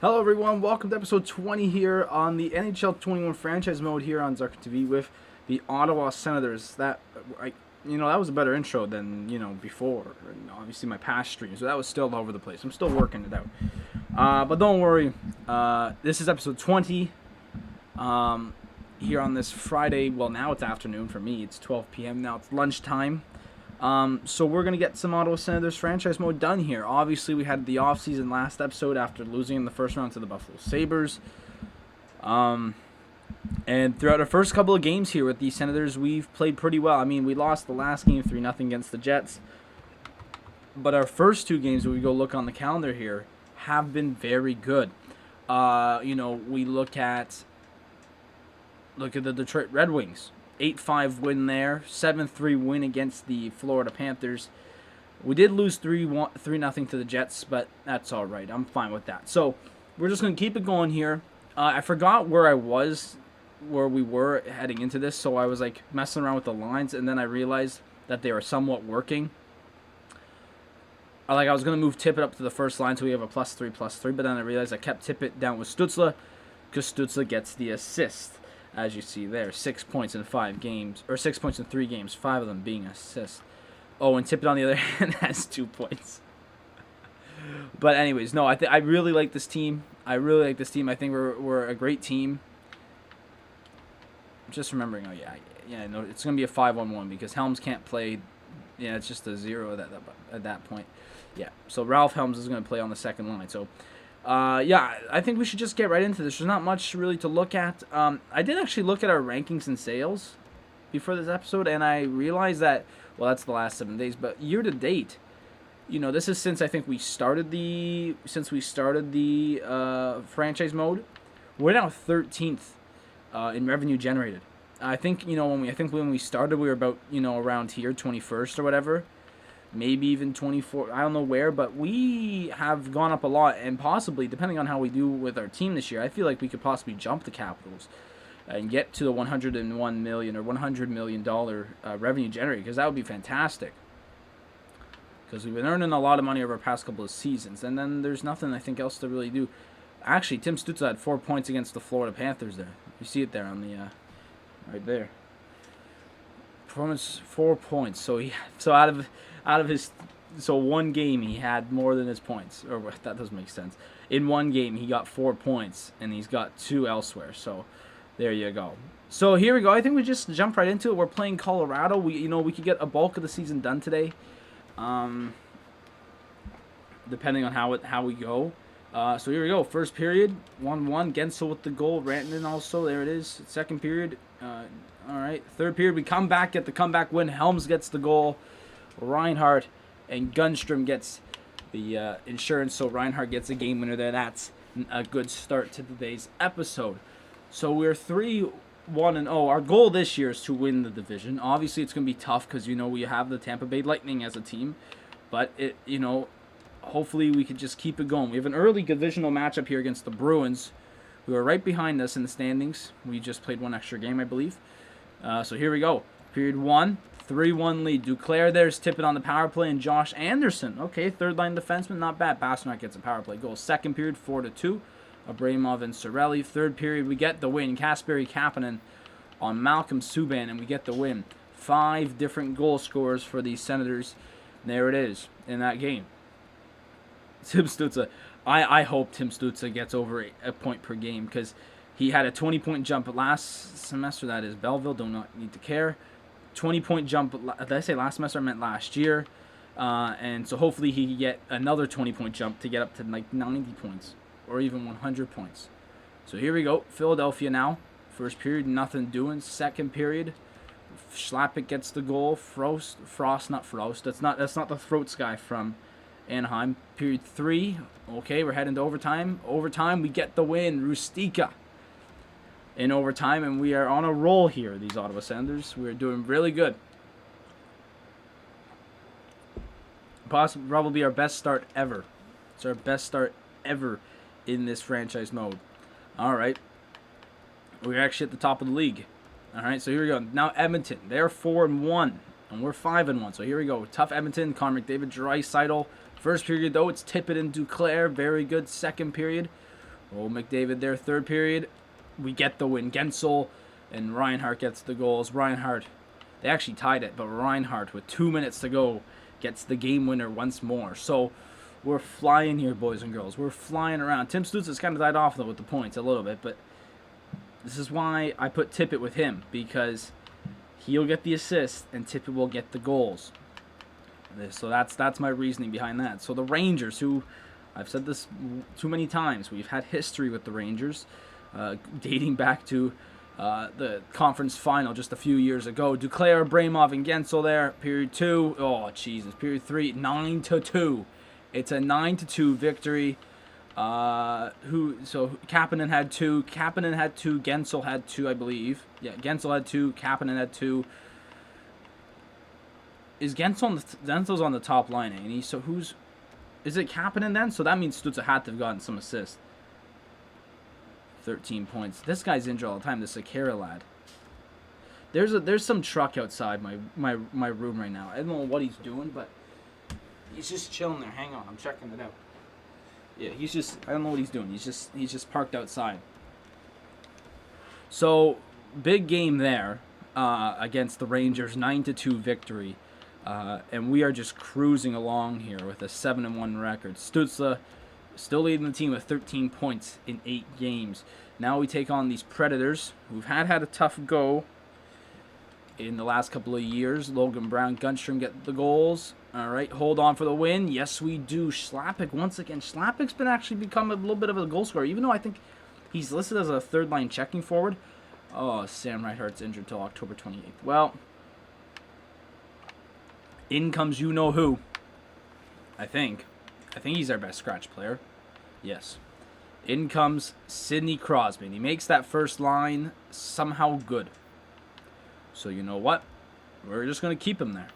Hello everyone, welcome to episode 20 here on the NHL 21 franchise mode here on Zuccala TV with the Ottawa Senators. That was a better intro than, before, and obviously my past streams, so that was still all over the place. I'm still working it out. But don't worry, this is episode 20 here on this Friday. Well, now it's afternoon for me. It's 12 p.m. now. It's lunchtime. So we're going to get some Ottawa Senators franchise mode done here. Obviously, we had the offseason last episode after losing in the first round to the Buffalo Sabres. And throughout our first couple of games here with the Senators, we've played pretty well. I mean, we lost the last game 3-0 against the Jets. But our first two games, when we go look on the calendar here, have been very good. We look at the Detroit Red Wings. 8-5 win there, 7-3 win against the Florida Panthers. We did lose 3-0 to the Jets, but that's all right. I'm fine with that. So we're just going to keep it going here. I forgot where we were heading into this, so I was messing around with the lines, and then I realized that they were somewhat working. I was going to move Tippett up to the first line, so we have a +3, but then I realized I kept Tippett down with Zuccala because Zuccala gets the assist. As you see there, 6 points in 5 games, or 6 points in 3 games, 5 of them being assists. Oh, and Tippett on the other hand has 2 points. But anyways, no, I really like this team. I think we're a great team. Just remembering, no, it's gonna be a 5-on-1 because Helms can't play. Yeah, it's just a 0 at that point. Yeah, so Ralph Helms is gonna play on the second line. So. I think we should just get right into this. There's not much really to look at. I did actually look at our rankings and sales before this episode, and I realized that, well, that's the last 7 days, but year to date, this is since I think we started the franchise mode. We're now 13th in revenue generated. I think when we started, we were about around here, 21st or whatever. Maybe even 24, I don't know where, but we have gone up a lot, and possibly, depending on how we do with our team this year, I feel like we could possibly jump the Capitals and get to the $101 million or $100 million revenue generated, because that would be fantastic. Because we've been earning a lot of money over the past couple of seasons, and then there's nothing, I think, else to really do. Actually, Tim Stützle had 4 points against the Florida Panthers there. You see it there on the, right there. Performance, 4 points. So out of his one game he had more than his points, or that doesn't make sense. In one game he got 4 points and he's got 2 elsewhere. So there you go. So here we go. I think we just jump right into it. We're playing Colorado. We could get a bulk of the season done today, depending on how we go. So here we go. First period, 1-1. Gensel with the goal. Rantanen also. There it is. Second period. All right. Third period, we come back, get the comeback win. Helms gets the goal. Reinhardt and Gunstrom gets the insurance, so Reinhardt gets a game winner there. That's a good start to today's episode. So we're 3-1-0. Our goal this year is to win the division. Obviously, it's going to be tough because we have the Tampa Bay Lightning as a team, but hopefully we could just keep it going. We have an early divisional matchup here against the Bruins, who are right behind us in the standings. We just played one extra game, I believe. So here we go. Period 1. 3-1 lead. Duclair there's Tippett on the power play, and Josh Anderson. Okay, third line defenseman, not bad. Pasternak gets a power play goal. Second period, 4-2. Abramov and Cirelli. Third period, we get the win. Kasperi Kapanen on Malcolm Subban, and we get the win. 5 different goal scorers for the Senators. There it is in that game. Tim Stützle. I hope Tim Stützle gets over a point per game because he had a 20-point jump last semester. That is Belleville. Do not need to care. 20-point jump. Did I say last semester? I meant last year. And so hopefully he can get another 20-point jump to get up to 90 points or even 100 points. So here we go. Philadelphia now. First period, nothing doing. Second period, Schlappick gets the goal. Frost. That's not the Throats guy from Anaheim. Period 3. Okay, we're heading to overtime. Overtime, we get the win. Rustica in overtime, and we are on a roll here, these Ottawa Senators. We're doing really good. Probably our best start ever. It's our best start ever in this franchise mode. All right. We're actually at the top of the league. All right, so here we go. Now Edmonton, they're 4-1, and we're 5-1. So here we go. Tough Edmonton, Connor McDavid, Draisaitl. First period, though, it's Tippett and Duclair. Very good. Second period, Oh, McDavid there, third period. We get the win. Gensel and Reinhart gets the goals. Reinhart, they actually tied it, but Reinhart, with 2 minutes to go, gets the game winner once more. So we're flying here, boys and girls. We're flying around. Tim Stutz has kind of died off, though, with the points a little bit, but this is why I put Tippett with him, because he'll get the assist and Tippett will get the goals. So that's my reasoning behind that. So the Rangers, who, I've said this too many times, we've had history with the Rangers, dating back to the conference final just a few years ago. Duclair, Bramov, and Gensel there. Period 2. Oh, Jesus. Period 3. 9-2. It's a 9-2 victory. So Kapanen had 2. Kapanen had 2. Gensel had 2, I believe. Yeah, Gensel had 2. Kapanen had 2. Is Gensel's on the top line, ain't he? So is it Kapanen then? So that means Stutz had to have gotten some assists. 13 points. This guy's injured all the time. This Zuccala lad. There's some truck outside my room right now. I don't know what he's doing, but he's just chilling there. Hang on, I'm checking it out. Yeah, I don't know what he's doing. He's just parked outside. So big game there against the Rangers, 9-2 victory. And we are just cruising along here with a 7-1 record. Stützle still leading the team with 13 points in 8 games. Now we take on these Predators, who've had a tough go in the last couple of years. Logan Brown, Gunstrom get the goals. All right, hold on for the win. Yes, we do. Schlappick, once again. Schlappic's been actually become a little bit of a goal scorer, even though I think he's listed as a third-line checking forward. Oh, Sam Reinhart's injured till October 28th. Well, in comes you-know-who, I think. I think he's our best scratch player. Yes. In comes Sidney Crosby. And he makes that first line somehow good. So you know what? We're just going to keep him there.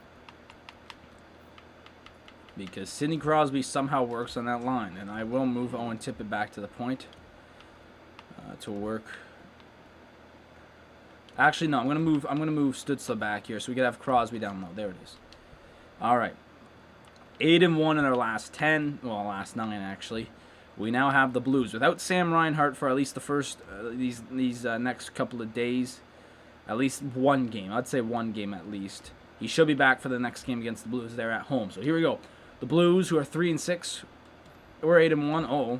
Because Sidney Crosby somehow works on that line. And I will move Owen Tippett back to the point to work. Actually, no. I'm gonna move Stützle back here so we can have Crosby down low. There it is. All right. 8-1 in our last 10. Well, last 9 actually. We now have the Blues without Sam Reinhart for at least the first these next couple of days. At least one game. I'd say one game at least. He should be back for the next game against the Blues. They're at home. So here we go. The Blues, who are 3-6, we're 8-1. Oh,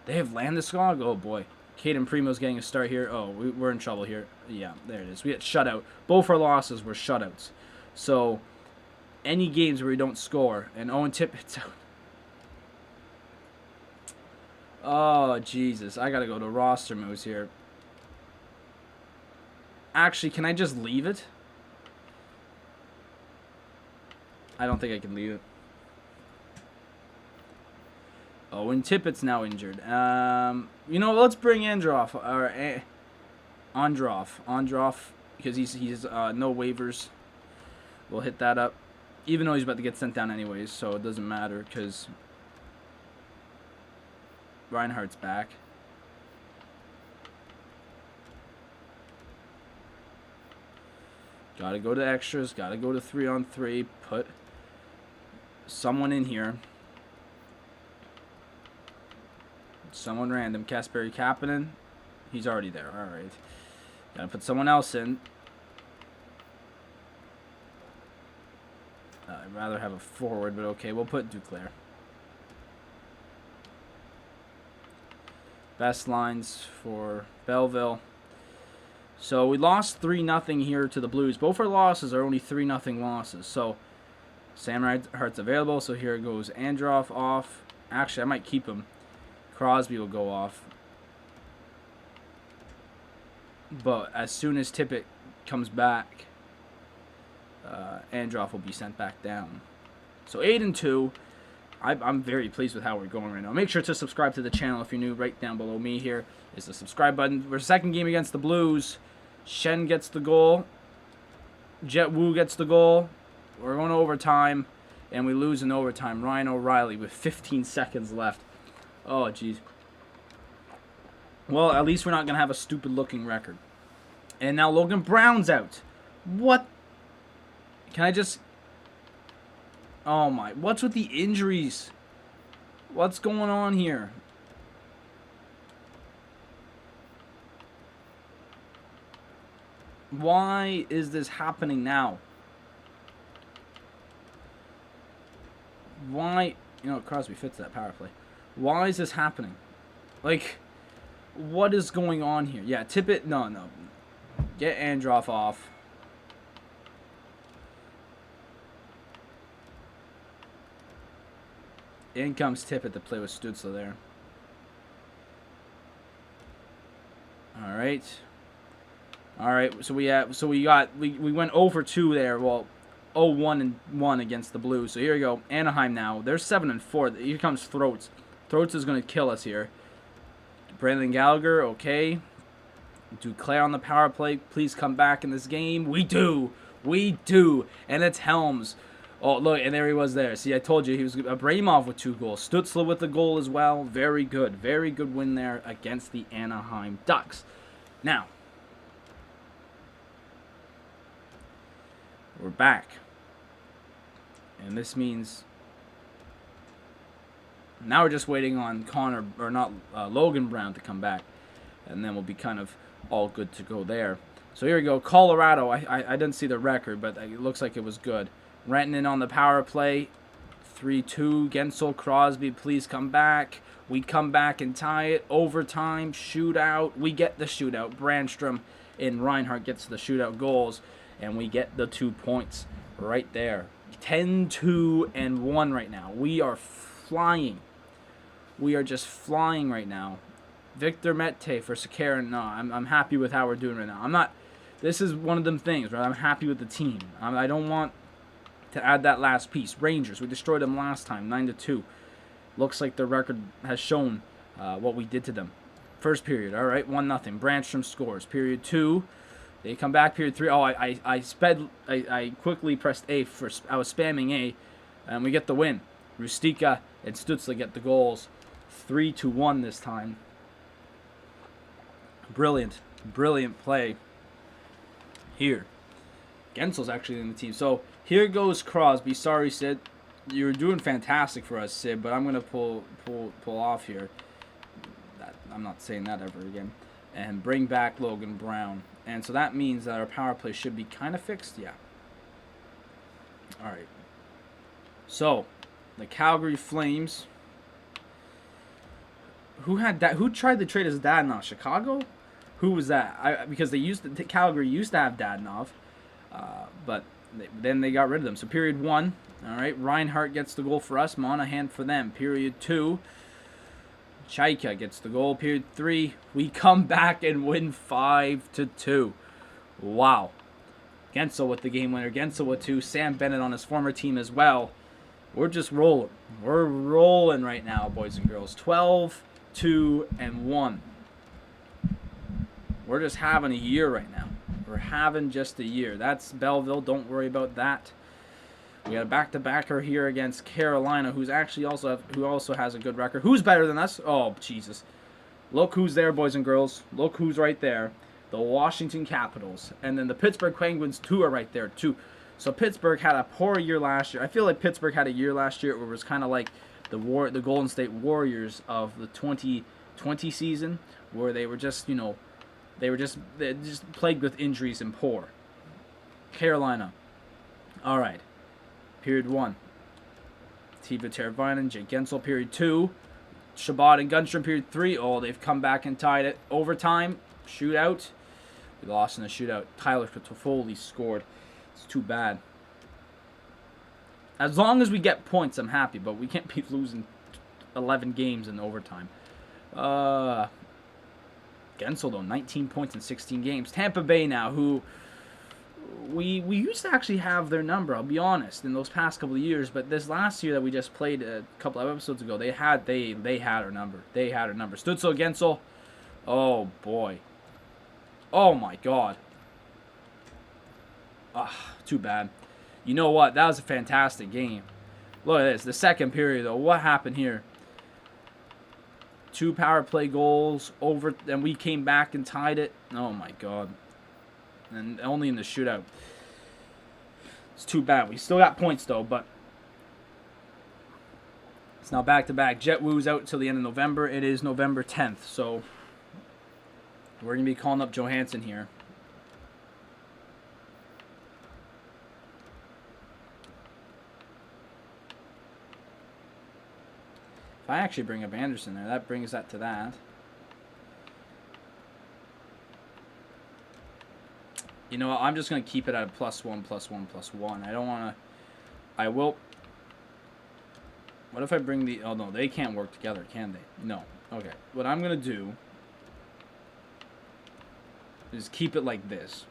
they have Landeskog. Oh boy, Caden Primo's getting a start here. Oh, we're in trouble here. Yeah, there it is. We get shut out. Both our losses were shutouts. So any games where we don't score, and Owen Tippett's out. Oh Jesus, I gotta go to roster moves here. Actually, can I just leave it? I don't think I can leave it. Oh, and Tippett's now injured. You know, let's bring Androff or Androff because he's no waivers. We'll hit that up, even though he's about to get sent down anyways, so it doesn't matter because Reinhardt's back. Gotta go to extras. Gotta go to 3-on-3. Put someone in here. Someone random. Kasperi Kapanen. He's already there. All right. Gotta put someone else in. I'd rather have a forward, but okay. We'll put Duclair. Best lines for Belleville. So we lost 3-0 here to the Blues. Both our losses are only 3-0 losses. So Sam Reinhart's available. So here goes Androff off. Actually, I might keep him. Crosby will go off. But as soon as Tippett comes back, Androff will be sent back down. So 8-2. I'm very pleased with how we're going right now. Make sure to subscribe to the channel if you're new. Right down below me here is the subscribe button. We're second game against the Blues. Shen gets the goal. Jet Wu gets the goal. We're going to overtime, and we lose in overtime. Ryan O'Reilly with 15 seconds left. Oh, jeez. Well, at least we're not going to have a stupid-looking record. And now Logan Brown's out. What? Can I just... Oh, my. What's with the injuries? What's going on here? Why is this happening now? Why? You know, Crosby fits that power play. Why is this happening? Like, what is going on here? Yeah, Tippett. No. Get Androff off. In comes Tippett to play with Zuccala there. All right. So we went 0 for 2 there. Well, 0-1-1 against the Blues. So here we go. Anaheim now. They're 7-4. Here comes Throats. Throats is going to kill us here. Brandon Gallagher, okay. Duclair on the power play. Please come back in this game. We do. And it's Helms. Oh, look, and there he was there. See, I told you he was Abramov with 2 goals. Zuccala with the goal as well. Very good. Very good win there against the Anaheim Ducks. Now, we're back. And this means now we're just waiting on Logan Brown to come back. And then we'll be kind of all good to go there. So here we go. Colorado. I didn't see the record, but it looks like it was good. Renton on the power play. 3-2. Gensel, Crosby, please come back. We come back and tie it. Overtime. Shootout. We get the shootout. Brandstrom and Reinhart gets the shootout goals. And we get the 2 points right there. 10-2-1 right now. We are flying. We are just flying right now. Victor Mete for Zuccala. No, I'm happy with how we're doing right now. I'm not. This is one of them things, right? I'm happy with the team. I don't want to add that last piece. Rangers, we destroyed them last time, 9-2. Looks like the record has shown what we did to them. First period, all right, 1-0. Brandstrom scores. Period 2, they come back. Period 3. Oh, I quickly pressed A first. I was spamming A, and we get the win. Rustica and Zuccala get the goals. 3-1 this time. Brilliant play here. Gensel's actually in the team. So here goes Crosby. Sorry, Sid. You're doing fantastic for us, Sid, but I'm going to pull off here. I'm not saying that ever again. And bring back Logan Brown. And so that means that our power play should be kind of fixed. Yeah. All right. So the Calgary Flames. Who tried to trade us Dadonov? Chicago? Who was that? Because Calgary used to have Dadonov, but then they got rid of them. So period 1, all right. Reinhart gets the goal for us. Monahan for them. Period 2. Chaika gets the goal. Period 3. We come back and win 5-2. Wow. Gensel with the game winner. Gensel with 2. Sam Bennett on his former team as well. We're just rolling. We're rolling right now, boys and girls. 12-2-1. We're just having a year right now. We're having just a year. That's Belleville. Don't worry about that. We got a back-to-backer here against Carolina, who also has a good record. Who's better than us? Oh, Jesus. Look who's there, boys and girls. Look who's right there. The Washington Capitals. And then the Pittsburgh Penguins, too, are right there, too. So Pittsburgh had a poor year last year. I feel like Pittsburgh had a year last year where it was kind of like the Golden State Warriors of the 2020 season, where they were just, they just plagued with injuries and poor. Carolina. All right. Period 1. Teuvo Teravainen, Jake Gensel. Period 2. Shabbat and Gunstrom. Period 3. Oh, they've come back and tied it. Overtime. Shootout. We lost in the shootout. Tyler Toffoli scored. It's too bad. As long as we get points, I'm happy, but we can't be losing 11 games in overtime. Gensel, though, 19 points in 16 games. Tampa Bay now, who we used to actually have their number, I'll be honest, in those past couple of years, but this last year that we just played a couple of episodes ago, they had our number. They had our number. Stützle, Gensel. Oh, boy. Oh, my God. Too bad. You know what? That was a fantastic game. Look at this. The second period, though. What happened here? 2 power play goals over, and we came back and tied it. Oh, my God. And only in the shootout. It's too bad. We still got points, though, but it's now back-to-back. Jet Woo's out until the end of November. It is November 10th, so we're going to be calling up Johansson here. I actually bring up Anderson there, that brings that to that. You know what? I'm just going to keep it at a +1, +1, +1. I don't want to... I will... What if I bring the... Oh, no. They can't work together, can they? No. Okay. What I'm going to do is keep it like this.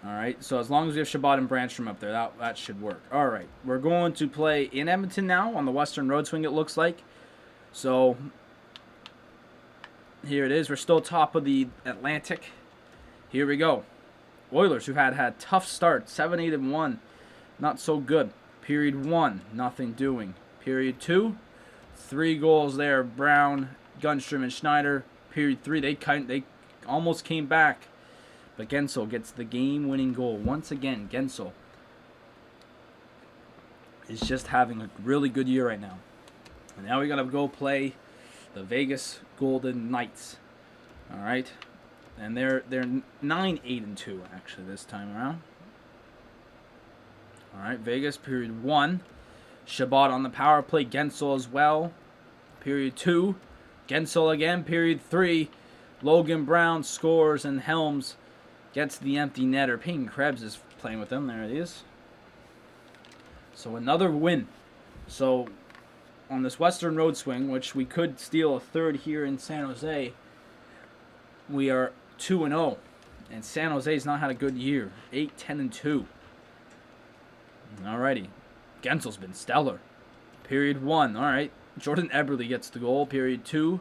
Alright. So as long as we have Chabot and Brandstrom up there, that should work. Alright. We're going to play in Edmonton now on the Western Road Swing, it looks like. So here it is. We're still top of the Atlantic. Here we go. Oilers, who had tough start, 7-8-1, not so good. Period 1, nothing doing. Period 2, 3 goals there. Brown, Gunstrom, and Schneider. Period 3, they almost came back, but Gensel gets the game-winning goal once again. Gensel is just having a really good year right now. And now we gotta go play the Vegas Golden Knights. All right. And they're 9-8-2 actually this time around. All right, Vegas, period 1. Chabot on the power play. Gensel as well. Period 2. Gensel again. Period 3. Logan Brown scores and Helms gets the empty netter. Peyton Krebs is playing with them. There it is. So another win. So on this Western Road Swing, which we could steal a third here in San Jose, we are 2-0, and San Jose's not had a good year. 8-10-2. Alrighty, Gensel's been stellar. Period 1. All right, Jordan Eberle gets the goal. Period 2.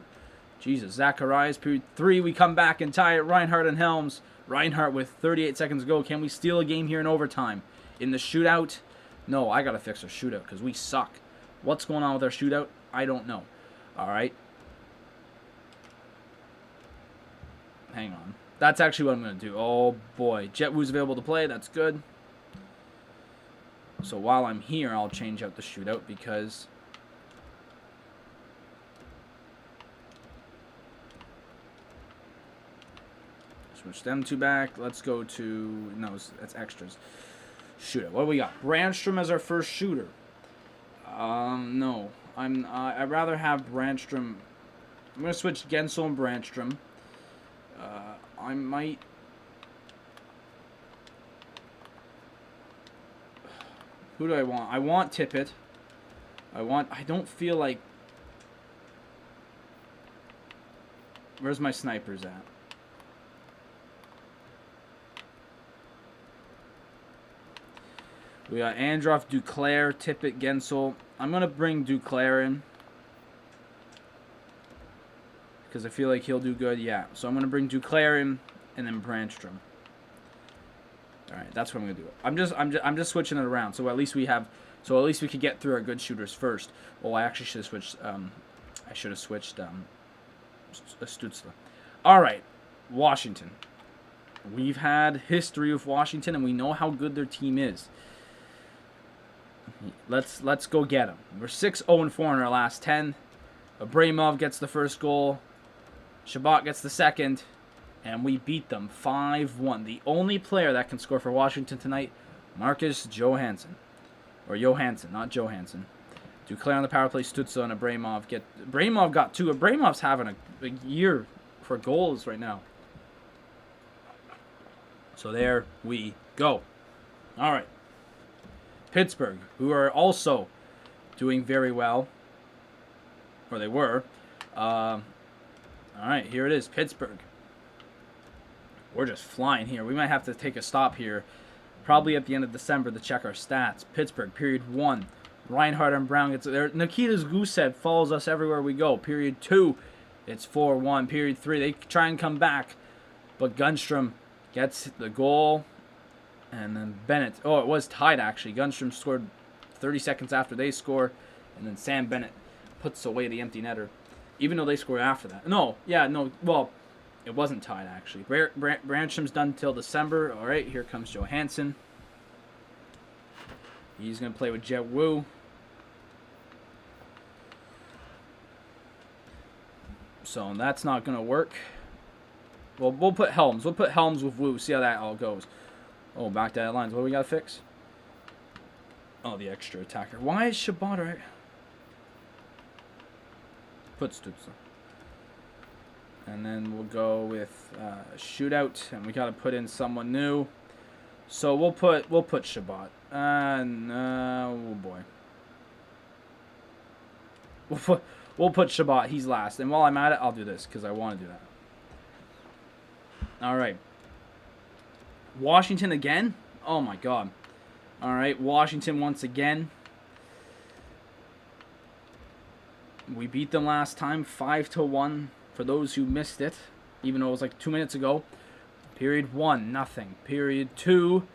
Jesus, Zacharias. Period 3. We come back and tie it. Reinhardt and Helms. Reinhardt with 38 seconds to go. Can we steal a game here in overtime? In the shootout? No, I gotta fix our shootout because we suck. What's going on with our shootout? I don't know. All right. Hang on. That's actually what I'm going to do. Oh, boy. Jet Wu's available to play. That's good. So while I'm here, I'll change out the shootout because... Switch them two back. Let's go to... No, that's extras. Shootout. What do we got? Brandstrom as our first shooter. No. I'd rather have Brandstrom... I'm going to switch Gensel and Brandstrom. I might... Who do I want? I want Tippett. I don't feel like... Where's my snipers at? We got Androff, Duclair, Tippett, Gensel. I'm going to bring Duclair in. Because I feel like he'll do good. Yeah. So I'm going to bring Duclair in and then Brandstrom. All right, that's what I'm going to do. I'm just switching it around. So at least we could get through our good shooters first. Oh, I actually should have switched Stutzla. All right. Washington. We've had history with Washington and we know how good their team is. Let's go get them. We're 6-0-4 in our last 10. Abramov gets the first goal. Chabot gets the second. And we beat them 5-1. The only player that can score for Washington tonight, Marcus Johansson. Or Johansson, not Johansson. Duclair on the power play, Stützle and Abramov. Abramov got 2. Abramov's having a year for goals right now. So there we go. All right. Pittsburgh, who are also doing very well. Or they were. All right, here it is, Pittsburgh. We're just flying here. We might have to take a stop here, probably at the end of December, to check our stats. Pittsburgh, period 1. Reinhardt and Brown gets there. Nikita Gusev follows us everywhere we go. Period 2, it's 4-1. Period 3, they try and come back, but Gunstrom gets the goal. And then Bennett. Oh, it was tied, actually. Gunstrom scored 30 seconds after they score. And then Sam Bennett puts away the empty netter. Even though they scored after that. No. Well, it wasn't tied, actually. Brandstrom's done till December. All right, here comes Johansson. He's going to play with Jet Wu. So that's not going to work. Well, we'll put Helms. We'll put Helms with Wu. See how that all goes. Oh, back to that lines. What do we got to fix? Oh, the extra attacker. Why is Chabot right? Put Stützle. And then we'll go with shootout, and we got to put in someone new. So we'll put Shabbat. Oh boy. We'll put Shabbat. He's last. And while I'm at it, I'll do this because I want to do that. All right. Washington again? Oh my God. All right, Washington once again. We beat them last time 5-1 for those who missed it, even though it was like 2 minutes ago. Period 1, nothing. Period 2,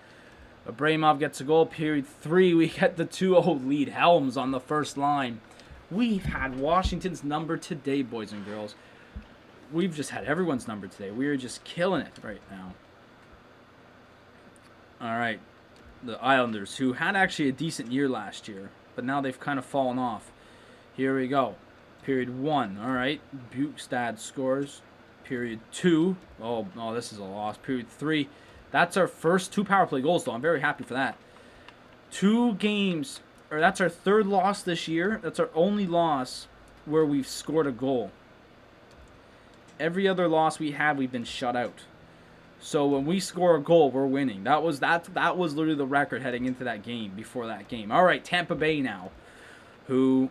Abramov gets a goal. Period 3, we get the 2-0 lead. Helms on the first line. We've had Washington's number today, boys and girls. We've just had everyone's number today. We are just killing it right now. All right, the Islanders, who had actually a decent year last year, but now they've kind of fallen off. Here we go. Period 1. All right, Bukestad scores. Period 2. Oh, this is a loss. Period 3. That's our first 2 power play goals, though. I'm very happy for that. 2 games, or that's our 3rd loss this year. That's our only loss where we've scored a goal. Every other loss we had, we've been shut out. So when we score a goal, we're winning. That was literally the record heading into that game, before that game. All right, Tampa Bay now, who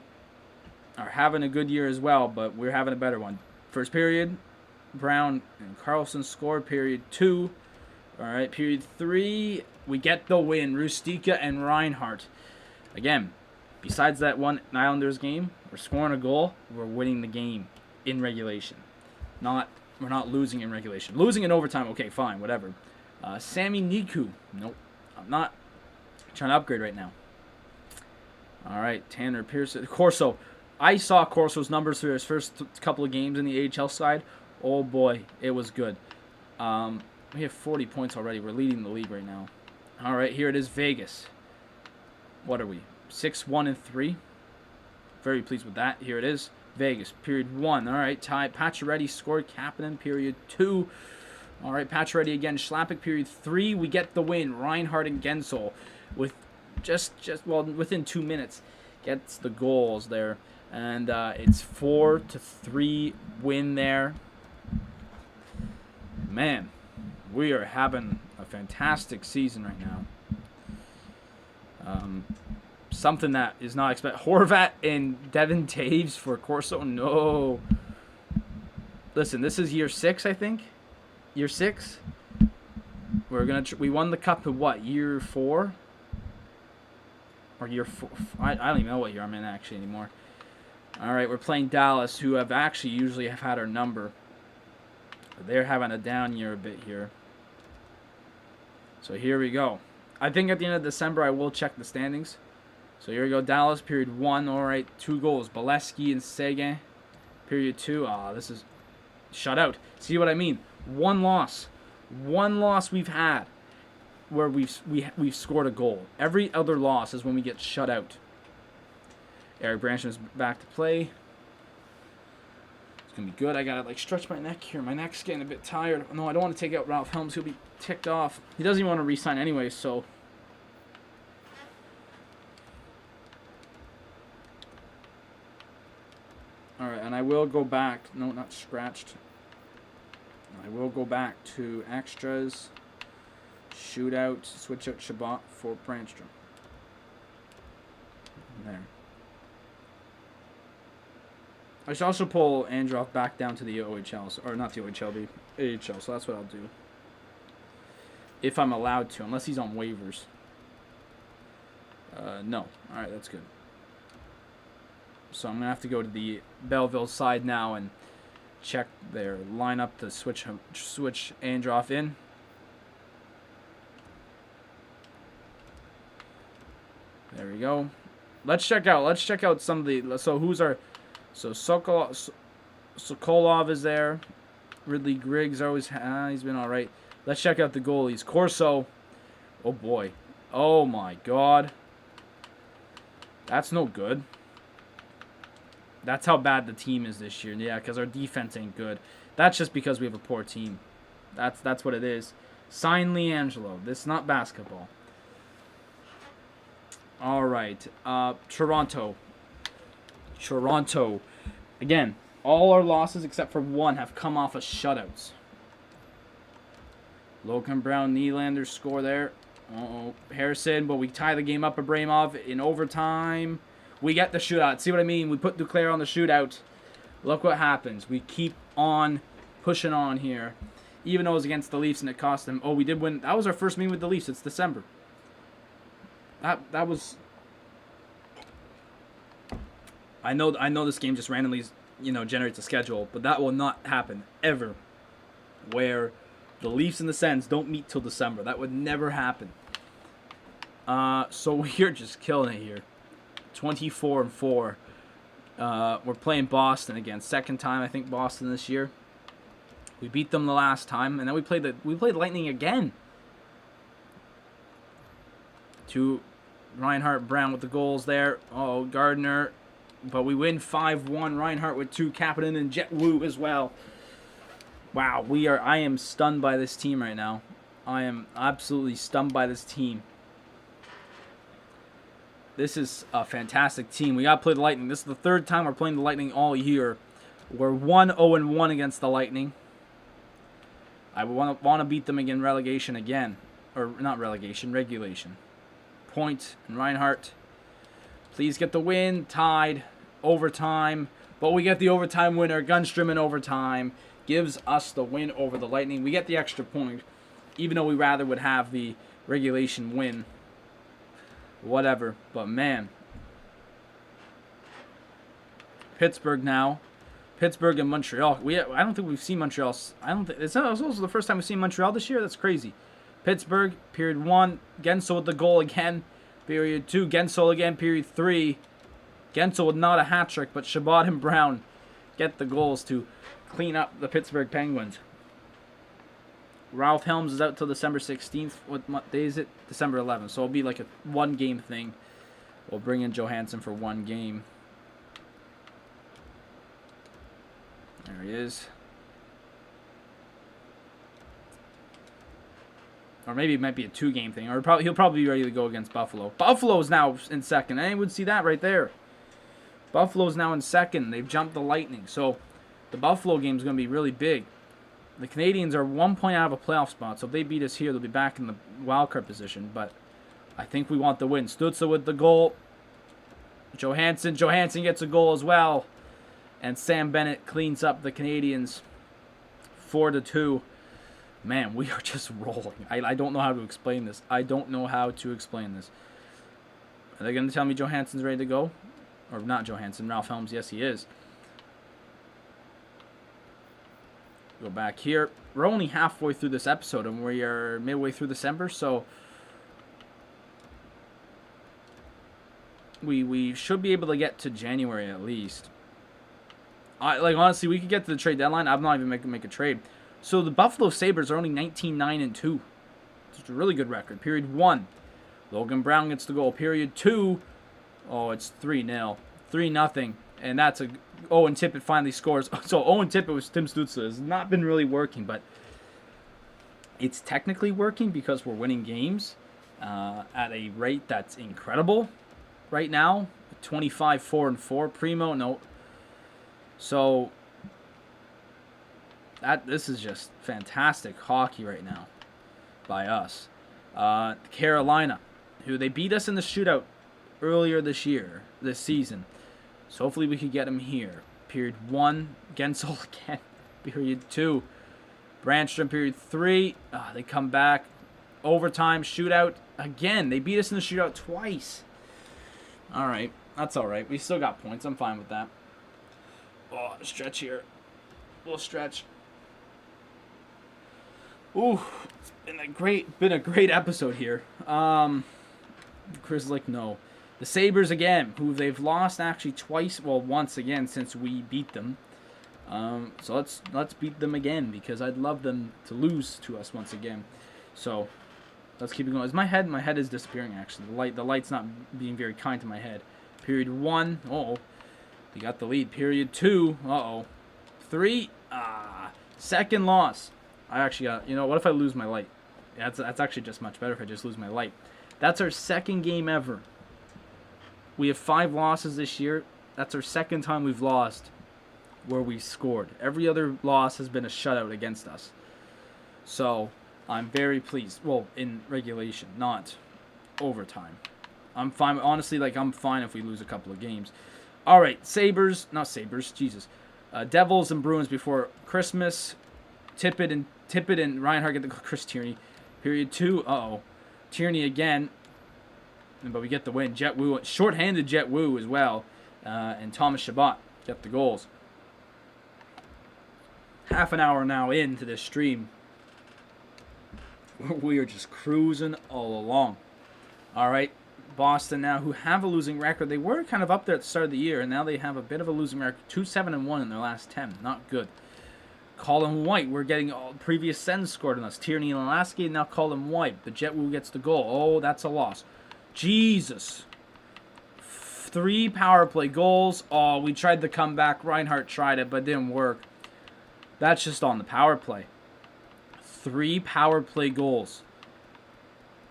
are having a good year as well, but we're having a better one. First period, Brown and Carlson scored. Period 2. All right, period 3, we get the win. Rustica and Reinhardt. Again, besides that one Islanders game, we're scoring a goal. We're winning the game in regulation. We're not losing in regulation. Losing in overtime, okay, fine, whatever. Sami Niku. Nope. I'm not trying to upgrade right now. All right, Tanner Pearson. Corso. I saw Corso's numbers through his first couple of games in the AHL side. Oh, boy, it was good. We have 40 points already. We're leading the league right now. All right, here it is, Vegas. What are we? 6-1-3. Very pleased with that. Here it is. Vegas, period 1. All right, tie. Pacioretty scored. Kapanen, period 2. All right, Pacioretty again. Schlappick, period 3. We get the win. Reinhardt and Gensel with within 2 minutes gets the goals there, and it's 4-3 win there. Man, we are having a fantastic season right now. Something that is not expected. Horvat and Devin Taves for Corso. No. Listen, this is year 6, I think. Year 6. We won the cup in what? Year 4? Or year 4? I don't even know what year I'm in actually anymore. All right, we're playing Dallas, who have actually usually have had our number. They're having a down year a bit here. So here we go. I think at the end of December I will check the standings. So here we go. Dallas, period 1. All right, 2 goals. Bolesky and Seguin. Period 2. This is shut out. See what I mean? 1 loss. 1 loss we've had where we've scored a goal. Every other loss is when we get shut out. Eric Branson is back to play. It's going to be good. I got to stretch my neck here. My neck's getting a bit tired. No, I don't want to take out Ralph Helms. He'll be ticked off. He doesn't even want to re-sign anyway, so... Alright, and I will go back. No, not scratched. I will go back to extras. Shootout. Switch out Shabbat for Brandstrom. There. I should also pull Androv back down to the OHL. Or not the OHL, the AHL. So that's what I'll do. If I'm allowed to. Unless he's on waivers. No. Alright, that's good. So I'm going to have to go to the Belleville side now and check their lineup to switch Androv in. There we go. Let's check out some of the... So who's our... So Sokolov is there. Ridley Griggs always... he's been all right. Let's check out the goalies. Corso. Oh, boy. Oh, my God. That's no good. That's how bad the team is this year. Yeah, because our defense ain't good. That's just because we have a poor team. That's what it is. Sign Leangelo. This is not basketball. All right. Toronto. Again, all our losses except for one have come off of shutouts. Logan Brown, Nylander score there. Uh-oh. Harrison, but we tie the game up. Abramov in overtime. We get the shootout. See what I mean? We put Duclair on the shootout. Look what happens. We keep on pushing on here. Even though it was against the Leafs and it cost them. Oh, we did win. That was our first meeting with the Leafs. It's December. That was... I know this game just randomly, generates a schedule, but that will not happen ever. Where the Leafs and the Sens don't meet till December. That would never happen. So we're just killing it here. 24-4. We're playing Boston again. Second time I think Boston this year. We beat them the last time, and then we played Lightning again. To Reinhart, Brown with the goals there. Oh, Gardner. But we win 5-1. Reinhart with 2. Kapanen and Jet Wu as well. Wow, I am stunned by this team right now. I am absolutely stunned by this team. This is a fantastic team. We got to play the Lightning. This is the third time we're playing the Lightning all year. We're 1-0-1 against the Lightning. I want to beat them again, relegation again. Or not relegation, regulation. Point and Reinhart. Please get the win. Tied. Overtime. But we get the overtime winner. Gunstrom in overtime. Gives us the win over the Lightning. We get the extra point. Even though we rather would have the regulation win. Whatever. But man. Pittsburgh now. Pittsburgh and Montreal. I don't think we've seen Montreal. It's also the first time we've seen Montreal this year. That's crazy. Pittsburgh, period 1. Gensel with the goal again. Period 2. Gensel again, period 3. Gensel with not a hat trick, but Shabbat and Brown get the goals to clean up the Pittsburgh Penguins. Ralph Helms is out till December 16th. What day is it? December 11th. So it'll be like a one-game thing. We'll bring in Johansson for one game. There he is. Or maybe it might be a two-game thing. Or he'll probably be ready to go against Buffalo. Buffalo's now in second. Anyone would see that right there. Buffalo's now in second. They've jumped the Lightning. So the Buffalo game is going to be really big. The Canadians are 1 point out of a playoff spot. So if they beat us here, they'll be back in the wildcard position. But I think we want the win. Stützle with the goal. Johansson gets a goal as well. And Sam Bennett cleans up the Canadians 4-2. Man, we are just rolling. I don't know how to explain this. Are they going to tell me Johansson's ready to go? Or not Johansson, Ralph Helms. Yes, he is. Go back here. We're only halfway through this episode, and we are midway through December, so we should be able to get to January at least. Honestly, we could get to the trade deadline. I'm not even make a trade. So the Buffalo Sabres are only 19-9-2. It's a really good record. Period 1. Logan Brown gets the goal. Period 2. Oh, it's 3-0. 3-0. And that's a... Owen Tippett finally scores. So Owen Tippett with Tim Stützle has not been really working, but it's technically working because we're winning games at a rate that's incredible right now. 25-4-4. Primo, no. So this is just fantastic hockey right now by us. Carolina, who they beat us in the shootout earlier this season. So hopefully we could get him here. Period 1, Gensel again. Period 2, Brandstrom. Period 3, they come back. Overtime, shootout again. They beat us in the shootout twice. All right, that's all right. We still got points. I'm fine with that. Oh, stretch here. We'll stretch. Ooh, it's been a great episode here. Chris is like, no. The Sabres again, who they've lost actually twice, well, once again since we beat them. So let's beat them again because I'd love them to lose to us once again. So let's keep it going. My head is disappearing actually. The light's not being very kind to my head. Period 1. Uh-oh. We got the lead. Period 2. Uh-oh. 3. Second loss. I actually got... what if I lose my light? Yeah, that's actually just much better if I just lose my light. That's our second game ever. We have 5 losses this year. That's our second time we've lost where we scored. Every other loss has been a shutout against us. So I'm very pleased. Well, in regulation, not overtime. I'm fine. Honestly, like, I'm fine if we lose a couple of games. All right, Jesus. Devils and Bruins before Christmas. Tippett and Reinhart get the Chris Tierney. Period 2. Tierney again. But we get the win. Jet Wu, shorthanded Jet Wu as well. And Thomas Chabot get the goals. Half an hour now into this stream. We are just cruising all along. All right, Boston now, who have a losing record. They were kind of up there at the start of the year, and now they have a bit of a losing record. 2-7-1 in their last 10. Not good. Colin White, we're getting all previous sends scored on us. Tierney and Lasky, and now Colin White. The Jet Wu gets the goal. Oh, that's a loss. Jesus. 3 power play goals. Oh, we tried the comeback. Reinhart tried it, but it didn't work. That's just on the power play. 3 power play goals.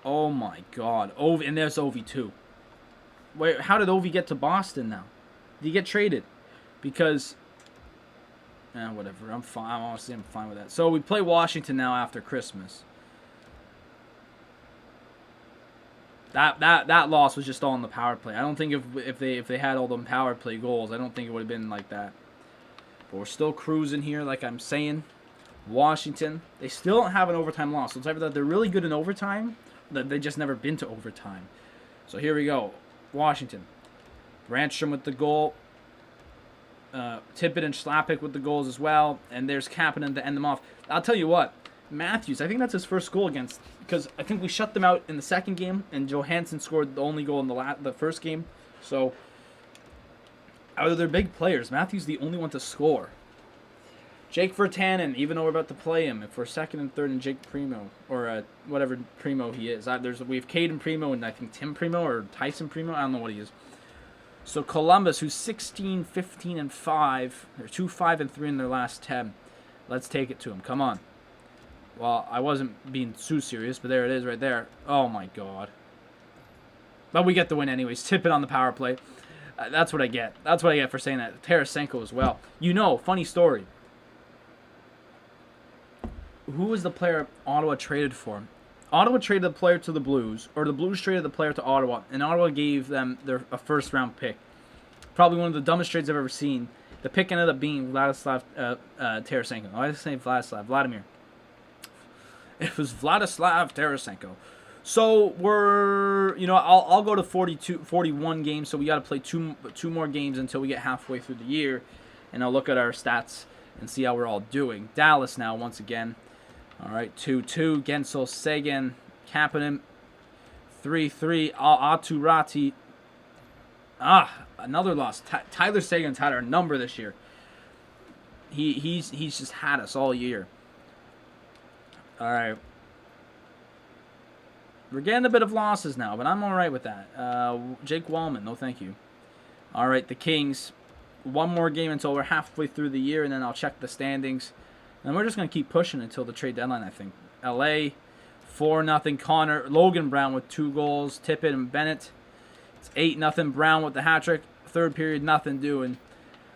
Oh my God. And there's Ovi too. Wait, how did Ovi get to Boston now? Did he get traded? Because, whatever. I'm fine. Honestly, I'm fine with that. So we play Washington now after Christmas. That loss was just all on the power play. I don't think if they had all them power play goals, I don't think it would have been like that. But we're still cruising here, like I'm saying. Washington, they still don't have an overtime loss. So it's either that they're really good in overtime, that they just never been to overtime. So here we go. Washington. Brandstrom with the goal. Tippett and Schlappick with the goals as well. And there's Kapanen to end them off. I'll tell you what. Matthews, I think that's his first goal against, because I think we shut them out in the second game, and Johansson scored the only goal in the first game. So out of their big players, Matthews the only one to score. Jake Virtanen, even though we're about to play him, if we're second and third and Jake Primo, or whatever Primo he is. We have Caden Primo and I think Tim Primo or Tyson Primo. I don't know what he is. So Columbus, who's 16, 15, and 5. They're 2-5-3 in their last 10. Let's take it to them. Come on. Well, I wasn't being too serious, but there it is right there. Oh my God. But we get the win anyways. Tippett on the power play. That's what I get. That's what I get for saying that. Tarasenko as well. You know, funny story. Who was the player Ottawa traded for? Ottawa traded the player to the Blues, or the Blues traded the player to Ottawa, and Ottawa gave them a first-round pick. Probably one of the dumbest trades I've ever seen. The pick ended up being Vladislav Tarasenko. I just say Vladimir. It was Vladislav Tarasenko. So we're, I'll go to 41 games. So we got to play two more games until we get halfway through the year, and I'll look at our stats and see how we're all doing. Dallas now once again. All right, 2-2. Gensel, Sagan, Kapanen. 3-3. Aturati. Another loss. Tyler Sagan's had our number this year. He's just had us all year. All right. We're getting a bit of losses now, but I'm all right with that. Jake Wallman, no thank you. All right, the Kings. One more game until we're halfway through the year, and then I'll check the standings. And we're just going to keep pushing until the trade deadline, I think. LA, 4-0. Connor, Logan Brown with 2 goals. Tippett and Bennett. It's 8-0. Brown with the hat trick. Third period, nothing doing.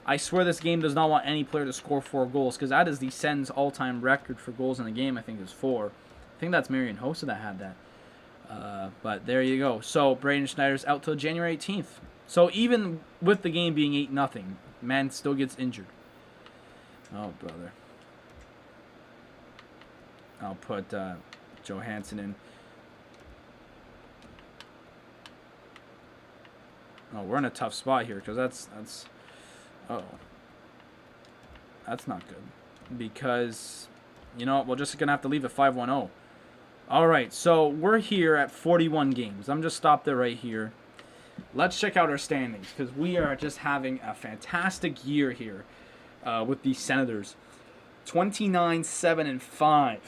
I swear this game does not want any player to score 4 goals, because that is the Sens all-time record for goals in a game, I think, is 4. I think that's Marian Hossa that had that. But there you go. So Braden Schneider's out till January 18th. So even with the game being 8-0, man still gets injured. Oh, brother. I'll put Johansson in. Oh, we're in a tough spot here because that's not good. Because, we're just going to have to leave it 5-1-0. All right, so we're here at 41 games. I'm just stopped there right here. Let's check out our standings because we are just having a fantastic year here with the Senators. 29-7-5.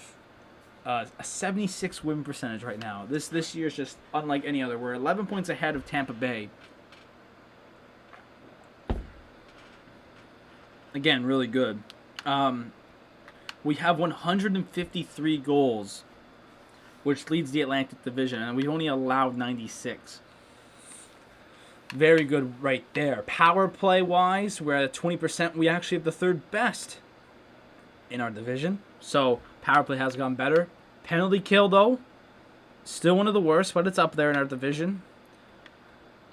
A 76 win percentage right now. This year is just unlike any other. We're 11 points ahead of Tampa Bay. Again, really good. We have 153 goals, which leads the Atlantic Division, and we've only allowed 96. Very good right there. Power play wise, we're at 20%. We actually have the third best in our division. So power play has gone better. Penalty kill though, still one of the worst, but it's up there in our division.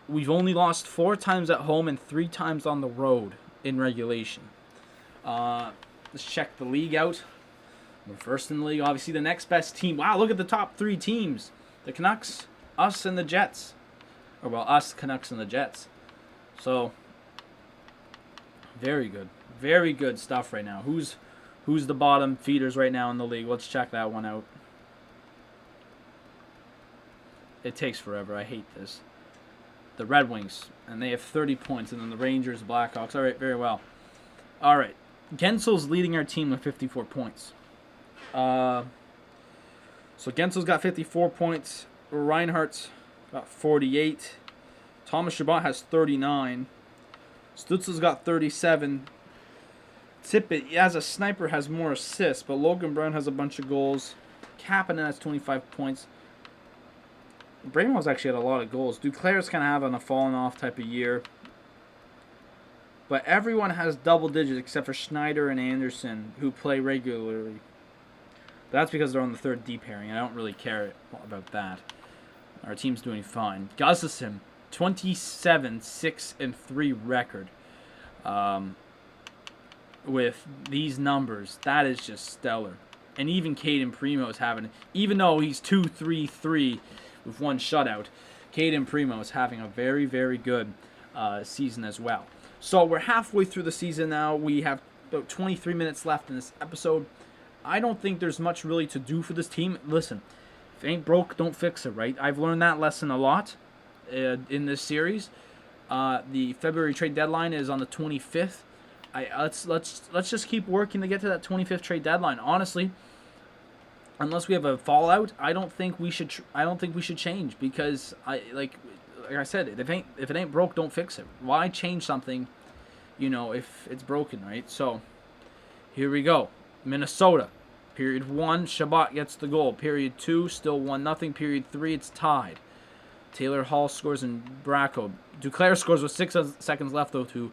We've only lost 4 times at home and 3 times on the road in regulation. Let's check the league out. We're first in the league. Obviously the next best team. Wow, look at the top 3 teams. The Canucks, us, and the Jets. Or, well, us, Canucks, and the Jets. So, very good. Very good stuff right now. Who's the bottom feeders right now in the league? Let's check that one out. It takes forever. I hate this. The Red Wings, and they have 30 points. And then the Rangers, Blackhawks. All right, very well. All right. Gensel's leading our team with 54 points. So, Gensel's got 54 points. Reinhardt's got 48. Thomas Chabot has 39. Stützle's got 37. Tippett, as a sniper, has more assists, but Logan Brown has a bunch of goals. Kapanen has 25 points. Braymall's actually had a lot of goals. Duclair's kind of having a falling off type of year. But everyone has double digits except for Schneider and Anderson, who play regularly. That's because they're on the third D pairing. I don't really care about that. Our team's doing fine. Gustafsson, 27-6-3 record. With these numbers, that is just stellar. And even Caden Primo is having, even though he's 2-3-3 with 1 shutout, Caden Primo is having a very, very good season as well. So we're halfway through the season now. We have about 23 minutes left in this episode. I don't think there's much really to do for this team. Listen, if it ain't broke, don't fix it, right? I've learned that lesson a lot in this series. The February trade deadline is on the 25th. Let's just keep working to get to that 25th trade deadline. Honestly, unless we have a fallout, I don't think we should change, because like I said, if it ain't broke, don't fix it. Why change something, if it's broken, right? So here we go. Minnesota. Period 1, Chabot gets the goal. Period 2, still 1-0. Period 3, it's tied. Taylor Hall scores in Bracco. Duclair scores with 6 seconds left, though, to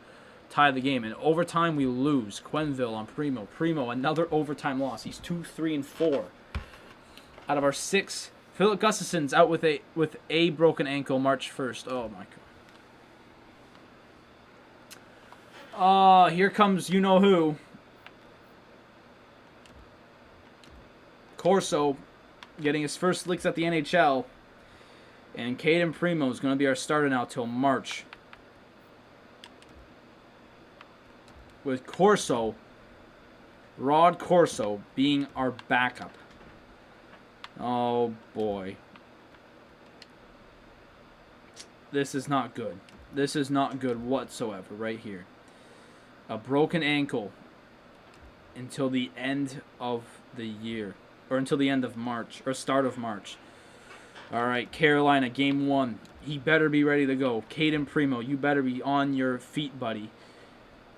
tie the game. In overtime, we lose. Quenneville on Primo. Primo, another overtime loss. He's 2-3-4. Out of our 6, Philip Gustafsson's out with a broken ankle March 1st. Oh, my God. Here comes you-know-who. Corso getting his first licks at the NHL. And Caden Primo is going to be our starter now till March. With Corso, Rod Corso, being our backup. Oh, boy. This is not good. This is not good whatsoever right here. A broken ankle until the end of the year. Or until the end of March, or start of March. All right, Carolina, game 1. He better be ready to go. Caden Primo, you better be on your feet, buddy.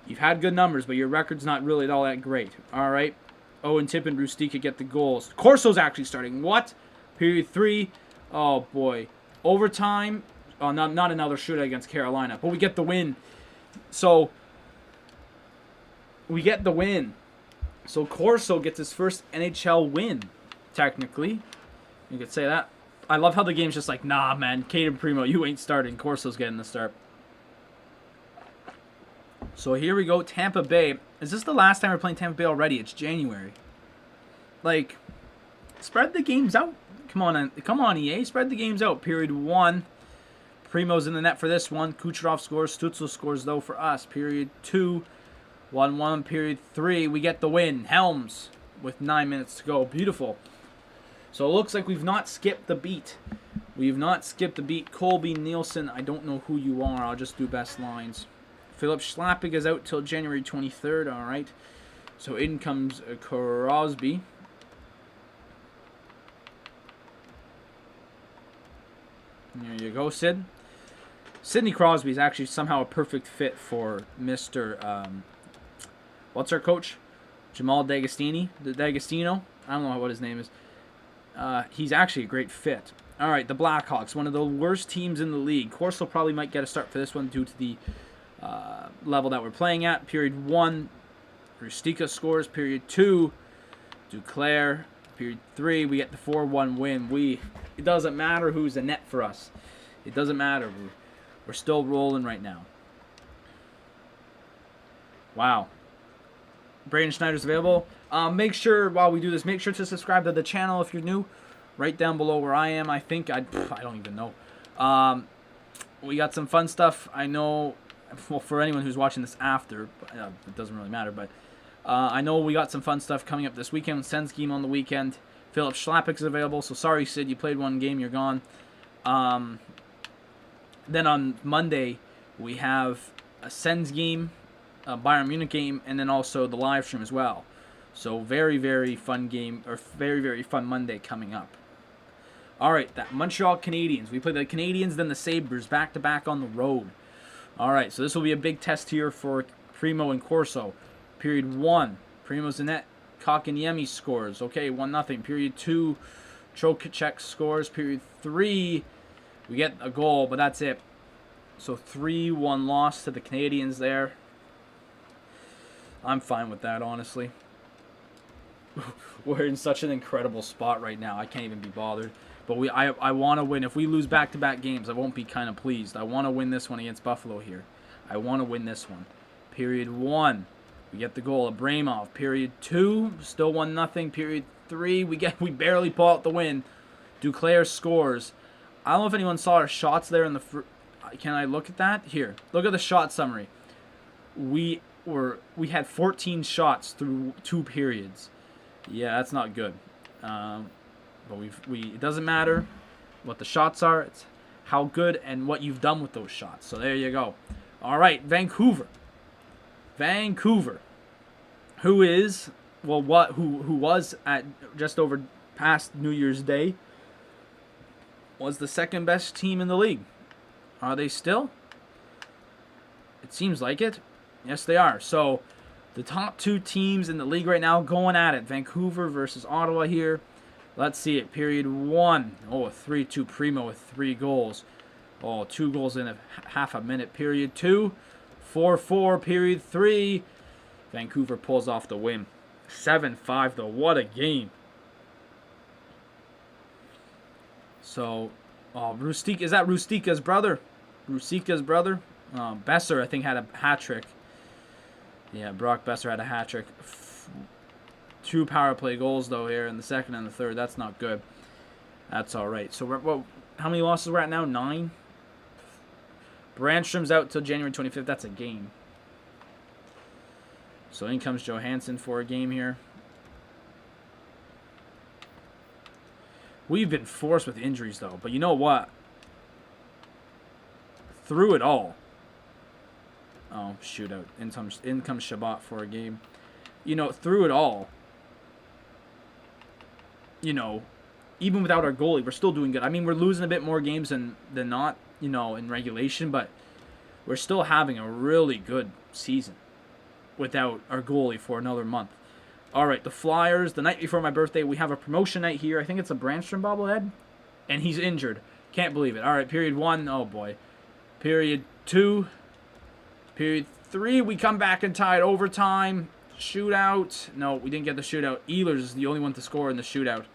You've had good numbers, but your record's not really all that great. All right. Owen Tipp and Rustica get the goals. Corso's actually starting. What? Period 3. Oh, boy. Overtime. Oh, not another shootout against Carolina, but we get the win. So, we get the win. So Corso gets his first NHL win, technically. You could say that. I love how the game's just like, nah, man, Caden Primo, you ain't starting. Corso's getting the start. So here we go, Tampa Bay. Is this the last time we're playing Tampa Bay already? It's January. Like, spread the games out. Come on, EA, spread the games out. Period 1. Primo's in the net for this one. Kucherov scores. Stützle scores, though, for us. Period 2. 1-1, period 3. We get the win. Helms with 9 minutes to go. Beautiful. So it looks like we've not skipped the beat. We've not skipped the beat. Colby Nielsen, I don't know who you are. I'll just do best lines. Philip Schlappig is out till January 23rd. All right. So in comes Crosby. There you go, Sid. Sidney Crosby is actually somehow a perfect fit for Mr. What's our coach? Jamal D'Agostino. I don't know what his name is. He's actually a great fit. All right, the Blackhawks, one of the worst teams in the league. Corso probably might get a start for this one due to the level that we're playing at. Period 1, Rustica scores. Period 2, Duclair. Period 3, we get the 4-1 win. It doesn't matter who's the net for us. It doesn't matter. We're still rolling right now. Wow. Braden Schneider's available. Make sure, while we do this, make sure to subscribe to the channel if you're new. Right down below where I am, I think. I don't even know. We got some fun stuff. I know, well, for anyone who's watching this after, it doesn't really matter, but I know we got some fun stuff coming up this weekend. Sens game on the weekend. Philip Schlappick's available, so sorry, Sid, you played one game, you're gone. Then on Monday, we have a Sens game, a Bayern Munich game, and then also the live stream as well. So very, very fun game, or very, very fun Monday coming up. All right, that Montreal Canadiens. We play the Canadiens, then the Sabres, back-to-back on the road. All right, so this will be a big test here for Primo and Corso. Period 1, Primo's in net. Kotkaniemi scores. Okay, 1-0. Period 2, Trocheck scores. Period 3, we get a goal, but that's it. So 3-1 loss to the Canadiens there. I'm fine with that, honestly. We're in such an incredible spot right now. I can't even be bothered. But I want to win. If we lose back-to-back games, I won't be kind of pleased. I want to win this one against Buffalo here. I want to win this one. Period 1, we get the goal. Abramov. Period 2, still 1-0. Period 3, we barely pull out the win. Duclair scores. I don't know if anyone saw our shots there in the. Can I look at that? Here, look at the shot summary. We had 14 shots through 2 periods. Yeah, that's not good. But it doesn't matter what the shots are. It's how good and what you've done with those shots. So there you go. All right, Vancouver, who was at just over past New Year's Day, was the second best team in the league. Are they still? It seems like it. Yes, they are. So the top 2 teams in the league right now going at it. Vancouver versus Ottawa here. Let's see it. Period 1. Oh, a 3-2 Primo with 3 goals. Oh, 2 goals in half a minute. Period 2. 4-4. Period 3. Vancouver pulls off the win. 7-5 though. What a game. So, Rustica, is that Rustica's brother? Besser, I think, had a hat trick. Yeah, Brock Besser had a hat trick. 2 power play goals, though, here in the second and the third. That's not good. That's all right. So, how many losses we're at now? 9? Brandstrom's out till January 25th. That's a game. So, in comes Johansson for a game here. We've been forced with injuries, though. But you know what? Through it all. Oh, shootout. In comes Shabbat for a game. You know, through it all, you know, even without our goalie, we're still doing good. I mean, we're losing a bit more games than not, you know, in regulation, but we're still having a really good season without our goalie for another month. All right, the Flyers, the night before my birthday, we have a promotion night here. I think it's a Brandstrom bobblehead, and he's injured. Can't believe it. All right, period 1, oh boy. Period 2, period 3, we come back and tie it overtime. Shootout. No, we didn't get the shootout. Ehlers is the only one to score in the shootout.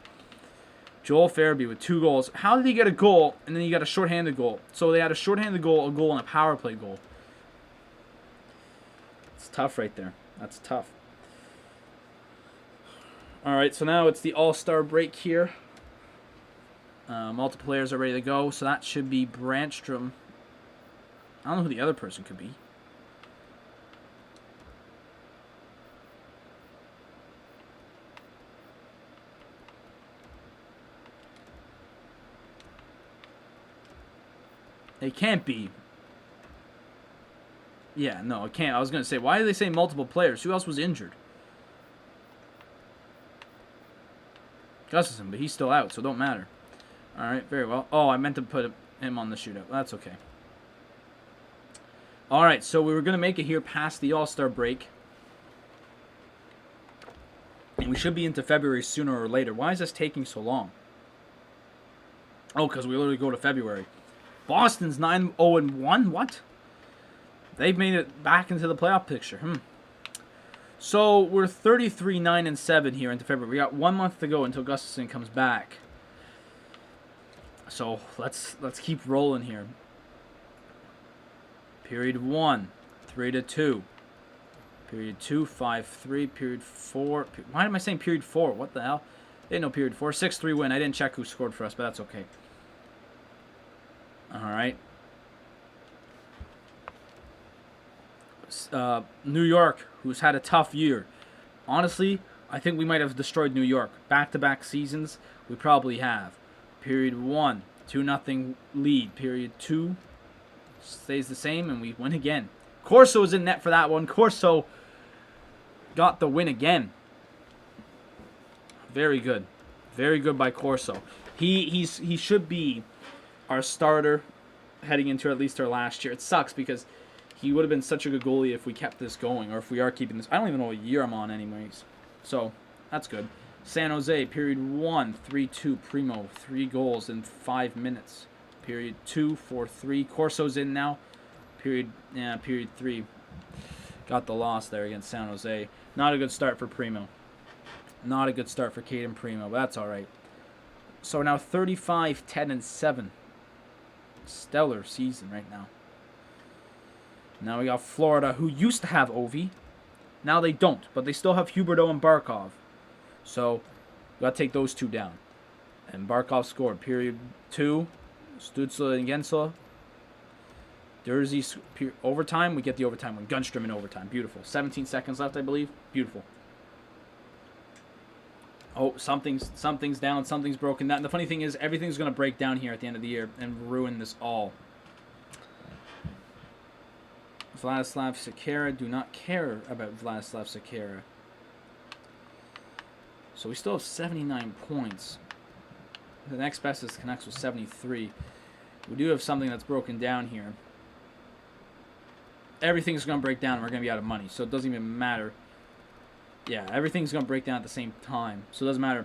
Joel Farabee with 2 goals. How did he get a goal and then he got a shorthanded goal? So they had a shorthanded goal, a goal, and a power play goal. It's tough right there. That's tough. All right, so now it's the All-Star break here. Multiple players are ready to go, so that should be Brandstrom. I don't know who the other person could be. It can't be. Yeah, no, it can't. I was going to say, why do they say multiple players? Who else was injured? Gustafson, but he's still out, so it don't matter. All right, very well. Oh, I meant to put him on the shootout. That's okay. All right, so we were going to make it here past the All-Star break. And we should be into February sooner or later. Why is this taking so long? Oh, because we literally go to February. Boston's 9-0-1. What? They've made it back into the playoff picture. So we're 33-9-7 here into February. We got 1 month to go until Gustafsson comes back. So let's keep rolling here. Period 1, 3-2. Period 2, 5-3. Period 4. Why am I saying period 4? What the hell? They know period 4. 6-3 win. I didn't check who scored for us, but that's okay. All right. New York, who's had a tough year. Honestly, I think we might have destroyed New York. Back-to-back seasons, we probably have. Period 1, 2-0 lead. Period 2 stays the same, and we win again. Corso was in net for that one. Corso got the win again. Very good. Very good by Corso. He should be our starter heading into at least our last year. It sucks because he would have been such a good goalie if we kept this going, or if we are keeping this. I don't even know what year I'm on anyways. So, that's good. San Jose, period 1, 3-2. Primo, 3 goals in 5 minutes. Period 2, 4-3. Corso's in now. Period 3. Got the loss there against San Jose. Not a good start for Primo. Not a good start for Caden Primo, but that's all right. So now 35-10-7. Stellar season right now. Now we got Florida, who used to have Ovi. Now they don't, but they still have Huberdeau and Barkov. So we got to take those two down. And Barkov scored. Period 2. Zuccala and Gensel. Jersey overtime. We get the overtime win. Gunstrom in overtime. Beautiful. 17 seconds left, I believe. Beautiful. Oh, something's down. Something's broken down. The funny thing is, everything's going to break down here at the end of the year and ruin this all. Vladislav Zuccala. Do not care about Vladislav Zuccala. So we still have 79 points. The next best is Canucks with 73. We do have something that's broken down here. Everything's going to break down and we're going to be out of money. So it doesn't even matter. Yeah, everything's going to break down at the same time. So it doesn't matter.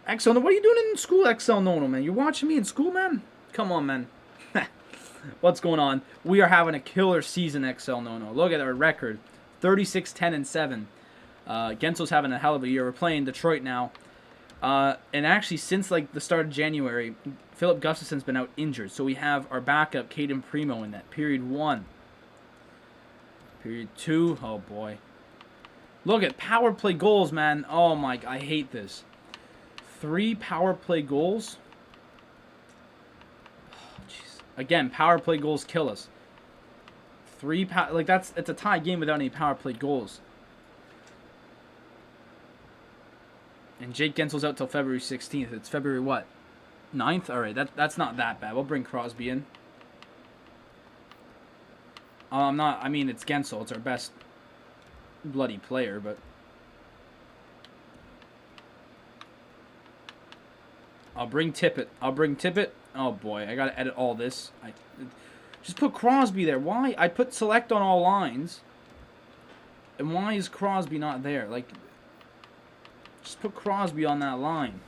XL, what are you doing in school, XL Nono, man? You're watching me in school, man? Come on, man. What's going on? We are having a killer season, XL Nono. Look at our record. 36-10-7. Gensel's having a hell of a year. We're playing Detroit now. And actually, since like the start of January, Philip Gustafsson's been out injured. So we have our backup, Caden Primo, in that. Period 1. Period 2. Oh, boy. Look at power play goals, man. Oh, my. I hate this. 3 power play goals. Oh, jeez. Again, power play goals kill us. 3 like it's a tie game without any power play goals. And Jake Gensel's out till February 16th. It's February what? 9th? All right, that's not that bad. We'll bring Crosby in. I mean, it's Gensel. It's our best bloody player, but I'll bring Tippett. Oh boy, I gotta edit all this. Just put Crosby there. Why? I put select on all lines, and why is Crosby not there? Like, just put Crosby on that line.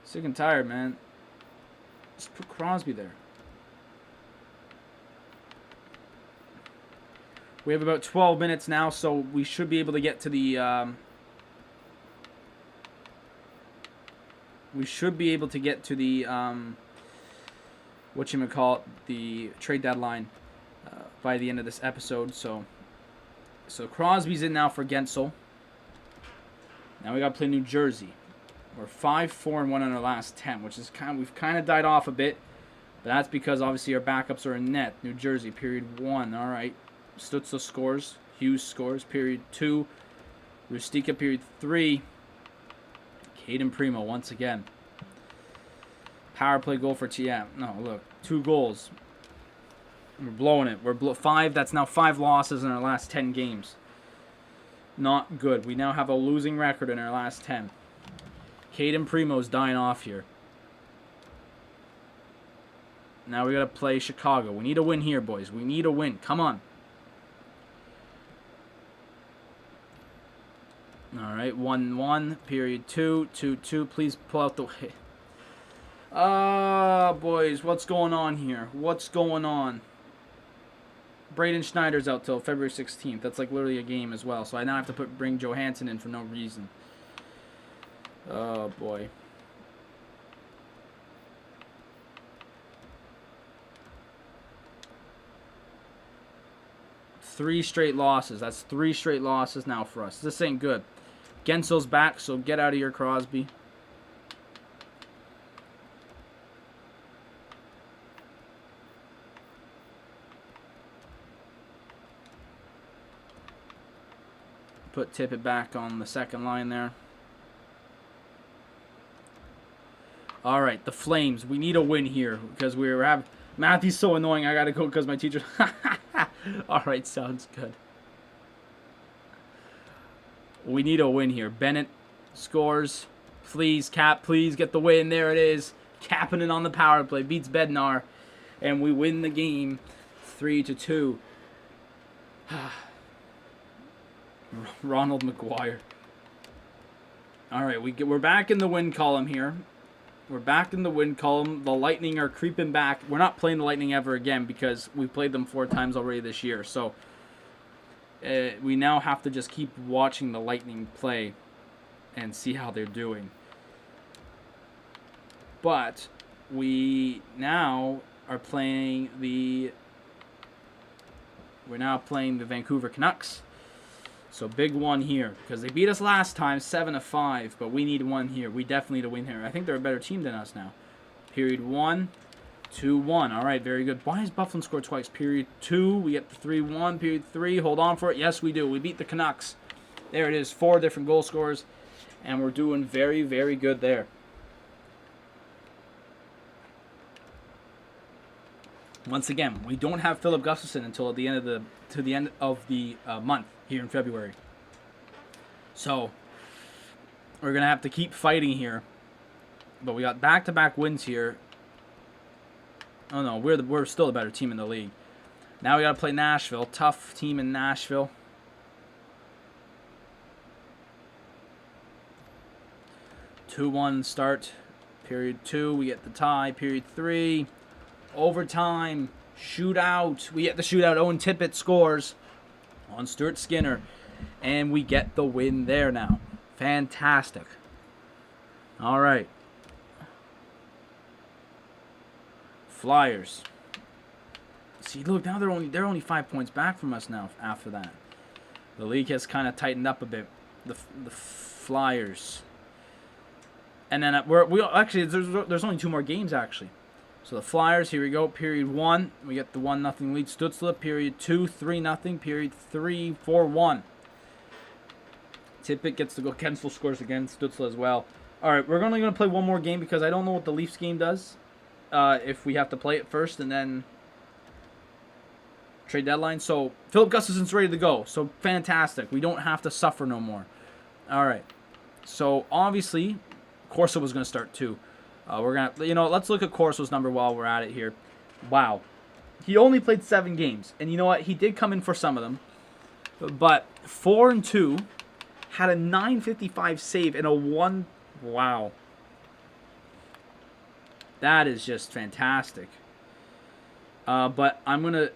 Sick and tired, man. Just put Crosby there. We have about 12 minutes now, so we should be able to get to the the trade deadline by the end of this episode. So Crosby's in now for Gensel. Now we got to play New Jersey. We're 5-4-1 on our last 10, which is we've kind of died off a bit, but that's because obviously our backups are in net. New Jersey, period 1. All right. Stutzla scores. Hughes scores. Period 2. Rustica, period 3. Caden Primo once again. Power play goal for TM. No, look. 2 goals. We're blowing it. We're 5. That's now 5 losses in our last 10 games. Not good. We now have a losing record in our last 10. Caden Primo's dying off here. Now we got to play Chicago. We need a win here, boys. We need a win. Come on. All right, 1-1, period 2, 2-2. Please pull out the... Boys, what's going on here? What's going on? Braden Schneider's out till February 16th. That's like literally a game as well. So I now have to bring Johansson in for no reason. Oh, boy. Three straight losses. That's 3 straight losses now for us. This ain't good. Gensel's back, so get out of here, Crosby. Put Tippett back on the second line there. All right, the Flames. We need a win here because we're having... Matthew's so annoying. I got to go because my teacher... All right, sounds good. We need a win here. Bennett scores. Please, Cap, please get the win. There it is. Kapanen on the power play. Beats Bednar. And we win the game 3-2. Ronald McGuire. All right, we're back in the win column here. We're back in the win column. The Lightning are creeping back. We're not playing the Lightning ever again because we played them 4 times already this year. So we now have to just keep watching the Lightning play and see how they're doing. But we now are playing the... We're now playing the Vancouver Canucks. So big one here because they beat us last time 7-5, but we need one here. We definitely need a win here. I think they're a better team than us now. Period 1, 2-1. All right, very good. Why has Buffalo scored twice? Period 2, we get the 3-1. Period 3, hold on for it. Yes, we do. We beat the Canucks. There it is, 4 different goal scorers, and we're doing very, very good there. Once again, we don't have Philip Gustafsson until the end of the month here in February. So we're gonna have to keep fighting here. But we got back-to-back wins here. Oh no, we're still the better team in the league. Now we gotta play Nashville. Tough team in Nashville. (2-1) start. Period 2, we get the tie. Period 3. Overtime, shootout. We get the shootout. Owen Tippett scores on Stuart Skinner. And we get the win there now. Fantastic. All right. Flyers. See, look, now they're only 5 points back from us now after that. The league has kind of tightened up a bit. The Flyers. And then there's only 2 more games actually. So the Flyers, here we go, period 1. We get the 1-0 lead. Stützle, period 2, 3-0. Period 3, 4-1. Tippett gets to go. Kensel scores again. Stützle as well. All right, we're only going to play one more game because I don't know what the Leafs game does. If we have to play it first and then trade deadline. So Philip Gustafsson's ready to go. So fantastic. We don't have to suffer no more. All right. So obviously, Corso was going to start too. We're gonna, let's look at Corso's number while we're at it here. Wow, he only played 7 games, and you know what? He did come in for some of them, but 4-2, had a .955 save and a 1. Wow, that is just fantastic. But I'm gonna.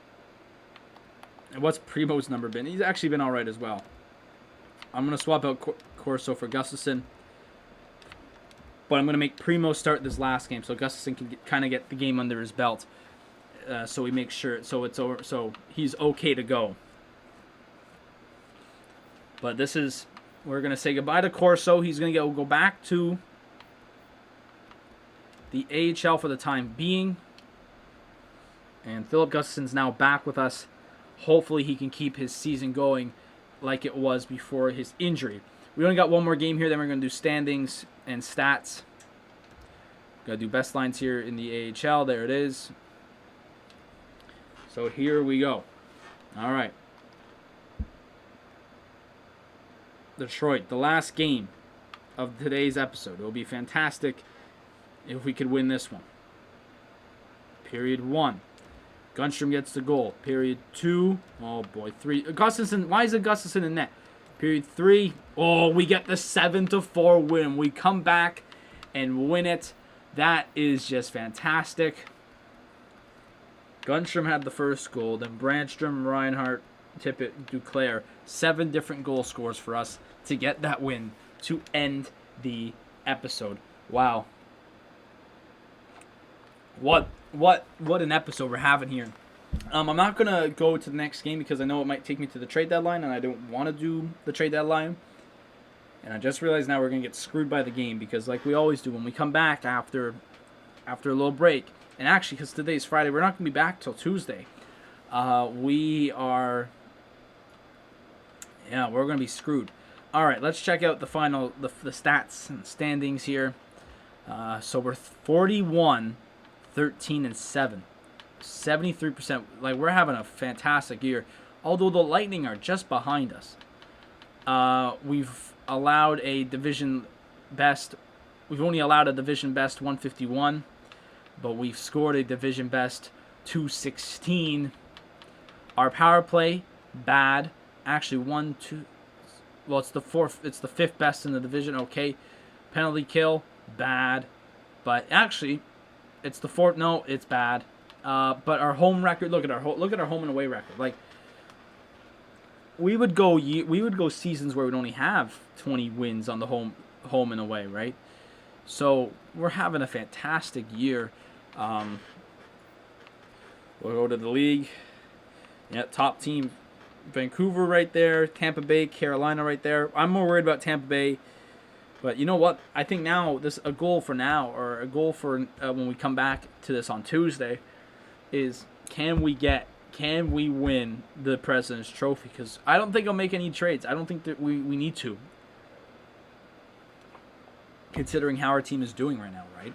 What's Primo's number been? He's actually been all right as well. I'm gonna swap out Corso for Gustafsson. But I'm going to make Primo start this last game so Gustafsson can kind of get the game under his belt. So we make sure so it's over, so he's okay to go. But we're going to say goodbye to Corso. He's going to go back to the AHL for the time being. And Philip Gustafsson's now back with us. Hopefully he can keep his season going like it was before his injury. We only got one more game here, then we're going to do standings and stats. Got to do best lines here in the AHL. There it is. So here we go. All right. Detroit, the last game of today's episode. It will be fantastic if we could win this one. Period 1. Gunstrom gets the goal. Period 2. Oh boy, 3. Gustafsson. Why is it Gustafsson in net? Period 3. Oh, we get the 7-4 win. We come back and win it. That is just fantastic. Gunstrom had the first goal, then Brandstrom, Reinhart, Tippett, Duclair. 7 different goal scores for us to get that win to end the episode. Wow. What an episode we're having here. I'm not going to go to the next game because I know it might take me to the trade deadline, and I don't want to do the trade deadline. And I just realized now we're going to get screwed by the game because like we always do when we come back after a little break. And actually, because today's Friday, we're not going to be back till Tuesday. We're going to be screwed. All right, let's check out the stats and standings here. So we're 41, 13, and 7. 73%. Like, we're having a fantastic year. Although the Lightning are just behind us. We've allowed a division best. We've only allowed a division best 151. But we've scored a division best 216. Our power play, bad. Actually, 1, 2. Well, it's the 5th best in the division. Okay. Penalty kill, bad. But actually, it's the 4th. No, it's bad. But our home record. Look at our home and away record. Like we would go seasons where we'd only have 20 wins on the home and away, right? So we're having a fantastic year. We'll go to the league. Yeah, top team, Vancouver right there. Tampa Bay, Carolina right there. I'm more worried about Tampa Bay. But you know what? I think now a goal for when we come back to this on Tuesday is can we win the President's Trophy? Because I don't think I'll make any trades. I don't think that we need to. Considering how our team is doing right now, right?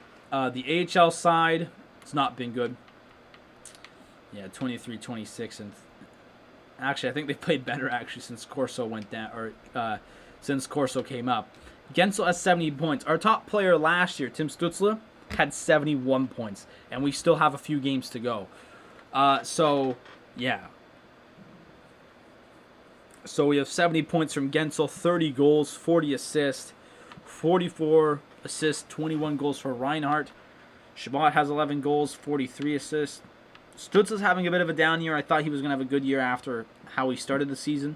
The AHL side, it's not been good. Yeah, 23-26, and actually, I think they played better actually since Corso went down, or since Corso came up. Gensel has 70 points. Our top player last year, Tim Zuccala, had 71 points, and we still have a few games to go. So yeah. So we have 70 points from Gensel, 30 goals, 40 assists, 44 assists, 21 goals for Reinhart. Shabbat has 11 goals, 43 assists. Stutzla's having a bit of a down year. I thought he was going to have a good year after how he started the season.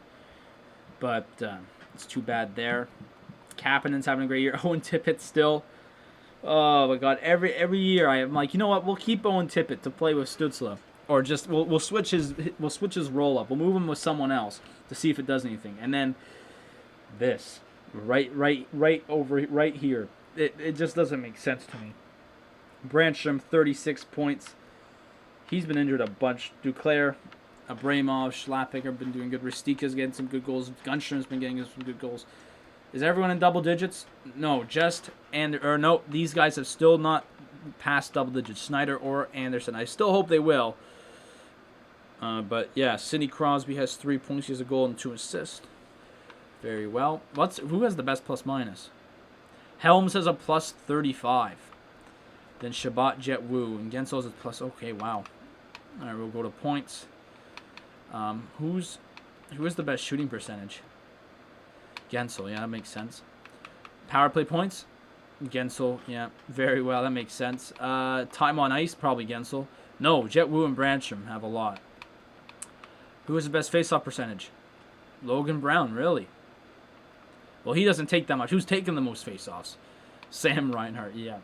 But it's too bad there. Kapanen's having a great year. Owen Tippett still. Oh my God! Every year I'm like, you know what? We'll keep Owen Tippett to play with Stutzla, or just we'll switch his roll up. We'll move him with someone else to see if it does anything. And then this right here. It just doesn't make sense to me. Brandstrom 36 points. He's been injured a bunch. Duclair, Abramov, Schlappick have been doing good. Ristika's getting some good goals. Gunstrom's been getting some good goals. Is everyone in double digits? No, these guys have still not passed double digits. Snyder or Anderson. I still hope they will. But yeah, Sidney Crosby has 3 points. He has a goal and 2 assists. Very well. Who has the best plus minus? Helms has a plus 35. Then Shabbat, Jet Wu, and Gensel has a plus. Okay, wow. All right, we'll go to points. Who is the best shooting percentage? Gensel, yeah, that makes sense. Power play points? Gensel, yeah, very well, that makes sense. Time on ice, probably Gensel. No, Jet Wu and Brandstrom have a lot. Who has the best face-off percentage? Logan Brown, really? Well, he doesn't take that much. Who's taking the most face-offs? Sam Reinhart, yeah.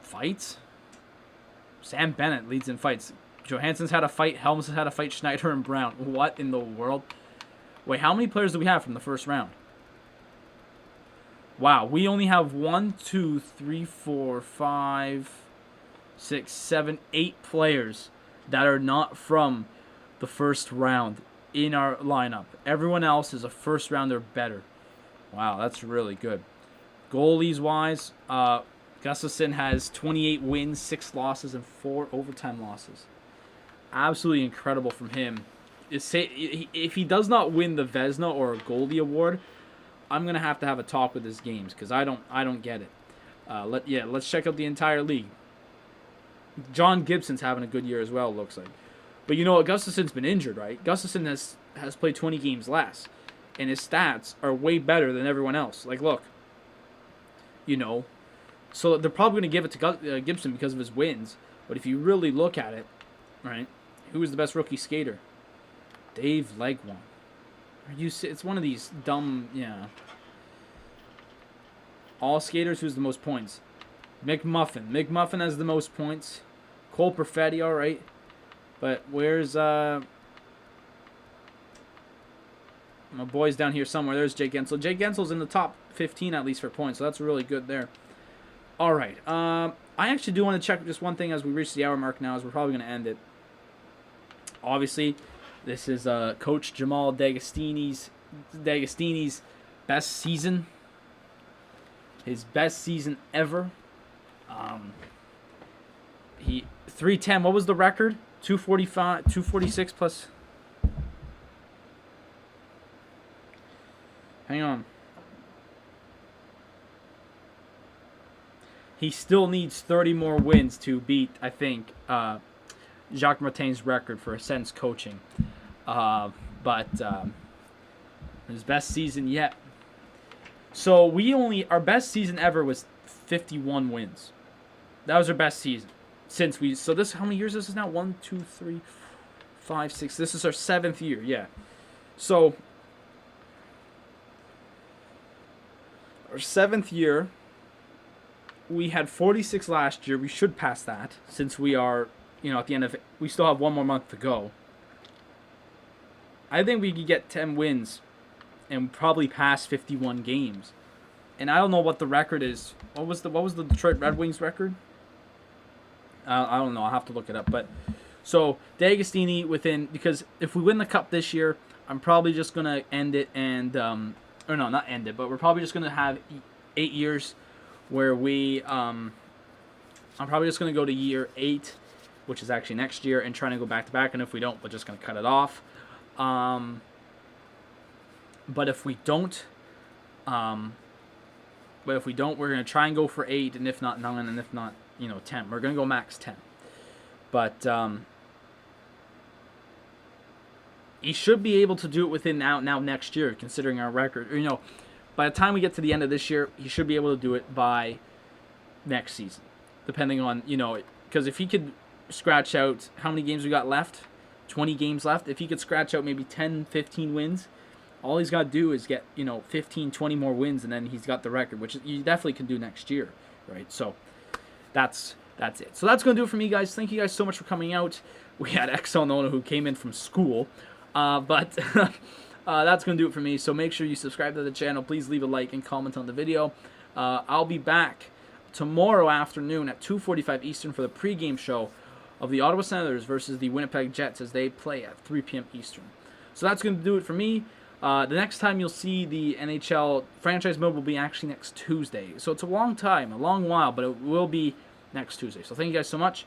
Fights? Sam Bennett leads in fights. Johansson's had a fight. Helms has had a fight. Schneider and Brown. What in the world? Wait, how many players do we have from the first round? Wow, we only have 1, 2, 3, 4, 5, 6, 7, 8 players that are not from the first round in our lineup. Everyone else is a first rounder better. Wow, that's really good. Goalies-wise, Gustafsson has 28 wins, 6 losses, and 4 overtime losses. Absolutely incredible from him. If he does not win the Vezina or a goalie award, I'm gonna have a talk with his games because I don't get it. Let's check out the entire league. John Gibson's having a good year as well. It looks like, but you know what? Gustafsson's been injured, right? Gustafsson has played 20 games less, and his stats are way better than everyone else. Like, look, you know, So they're probably going to give it to Gibson because of his wins. But if you really look at it, right, who is the best rookie skater? Dave Legwand. It's one of these dumb, yeah. All skaters, who's the most points? McMuffin. McMuffin has the most points. Cole Perfetti, all right. But where's my boy's down here somewhere. There's Jake Gensel. Jake Gensel's in the top 15 at least for points, so that's really good there. All right. I actually do want to check just one thing as we reach the hour mark now, as we're probably going to end it. Obviously, this is Coach Jamal D'Agostini's best season. His best season ever. He 310. What was the record? 245, 246 plus. Hang on. He still needs 30 more wins to beat, I think, Jacques Martin's record for Sens coaching. But his best season yet. So our best season ever was 51 wins. That was our best season so this, how many years is this now? 1, 2, 3, 5, 6. This is our 7th year, yeah. So our 7th year, we had 46 last year. We should pass that since we are, at the end of it. We still have 1 more month to go. I think we could get 10 wins and probably pass 51 games. And I don't know what the record is. What was the Detroit Red Wings record? I don't know. I'll have to look it up. But so D'Agostini because if we win the cup this year, I'm probably just gonna end it and or no, not end it, but we're probably just gonna have 8 years where we I'm probably just gonna go to year 8, which is actually next year, and trying to go back to back. And if we don't, we're just gonna cut it off. But if we don't, we're gonna try and go for 8, and if not 9, and if not 10. We're gonna go max 10. But he should be able to do it within now next year, considering our record. By the time we get to the end of this year, he should be able to do it by next season, depending on because if he could scratch out how many games we got left, 20 games left. If he could scratch out maybe 10, 15 wins. All he's got to do is get 15, 20 more wins, and then he's got the record, which you definitely can do next year, right? So that's it. So that's going to do it for me, guys. Thank you guys so much for coming out. We had XL Nona who came in from school, but that's going to do it for me. So make sure you subscribe to the channel. Please leave a like and comment on the video. I'll be back tomorrow afternoon at 2:45 Eastern for the pregame show of the Ottawa Senators versus the Winnipeg Jets as they play at 3 p.m. Eastern. So that's going to do it for me. The next time you'll see the NHL franchise mode will be actually next Tuesday. So it's a long while, but it will be next Tuesday. So thank you guys so much.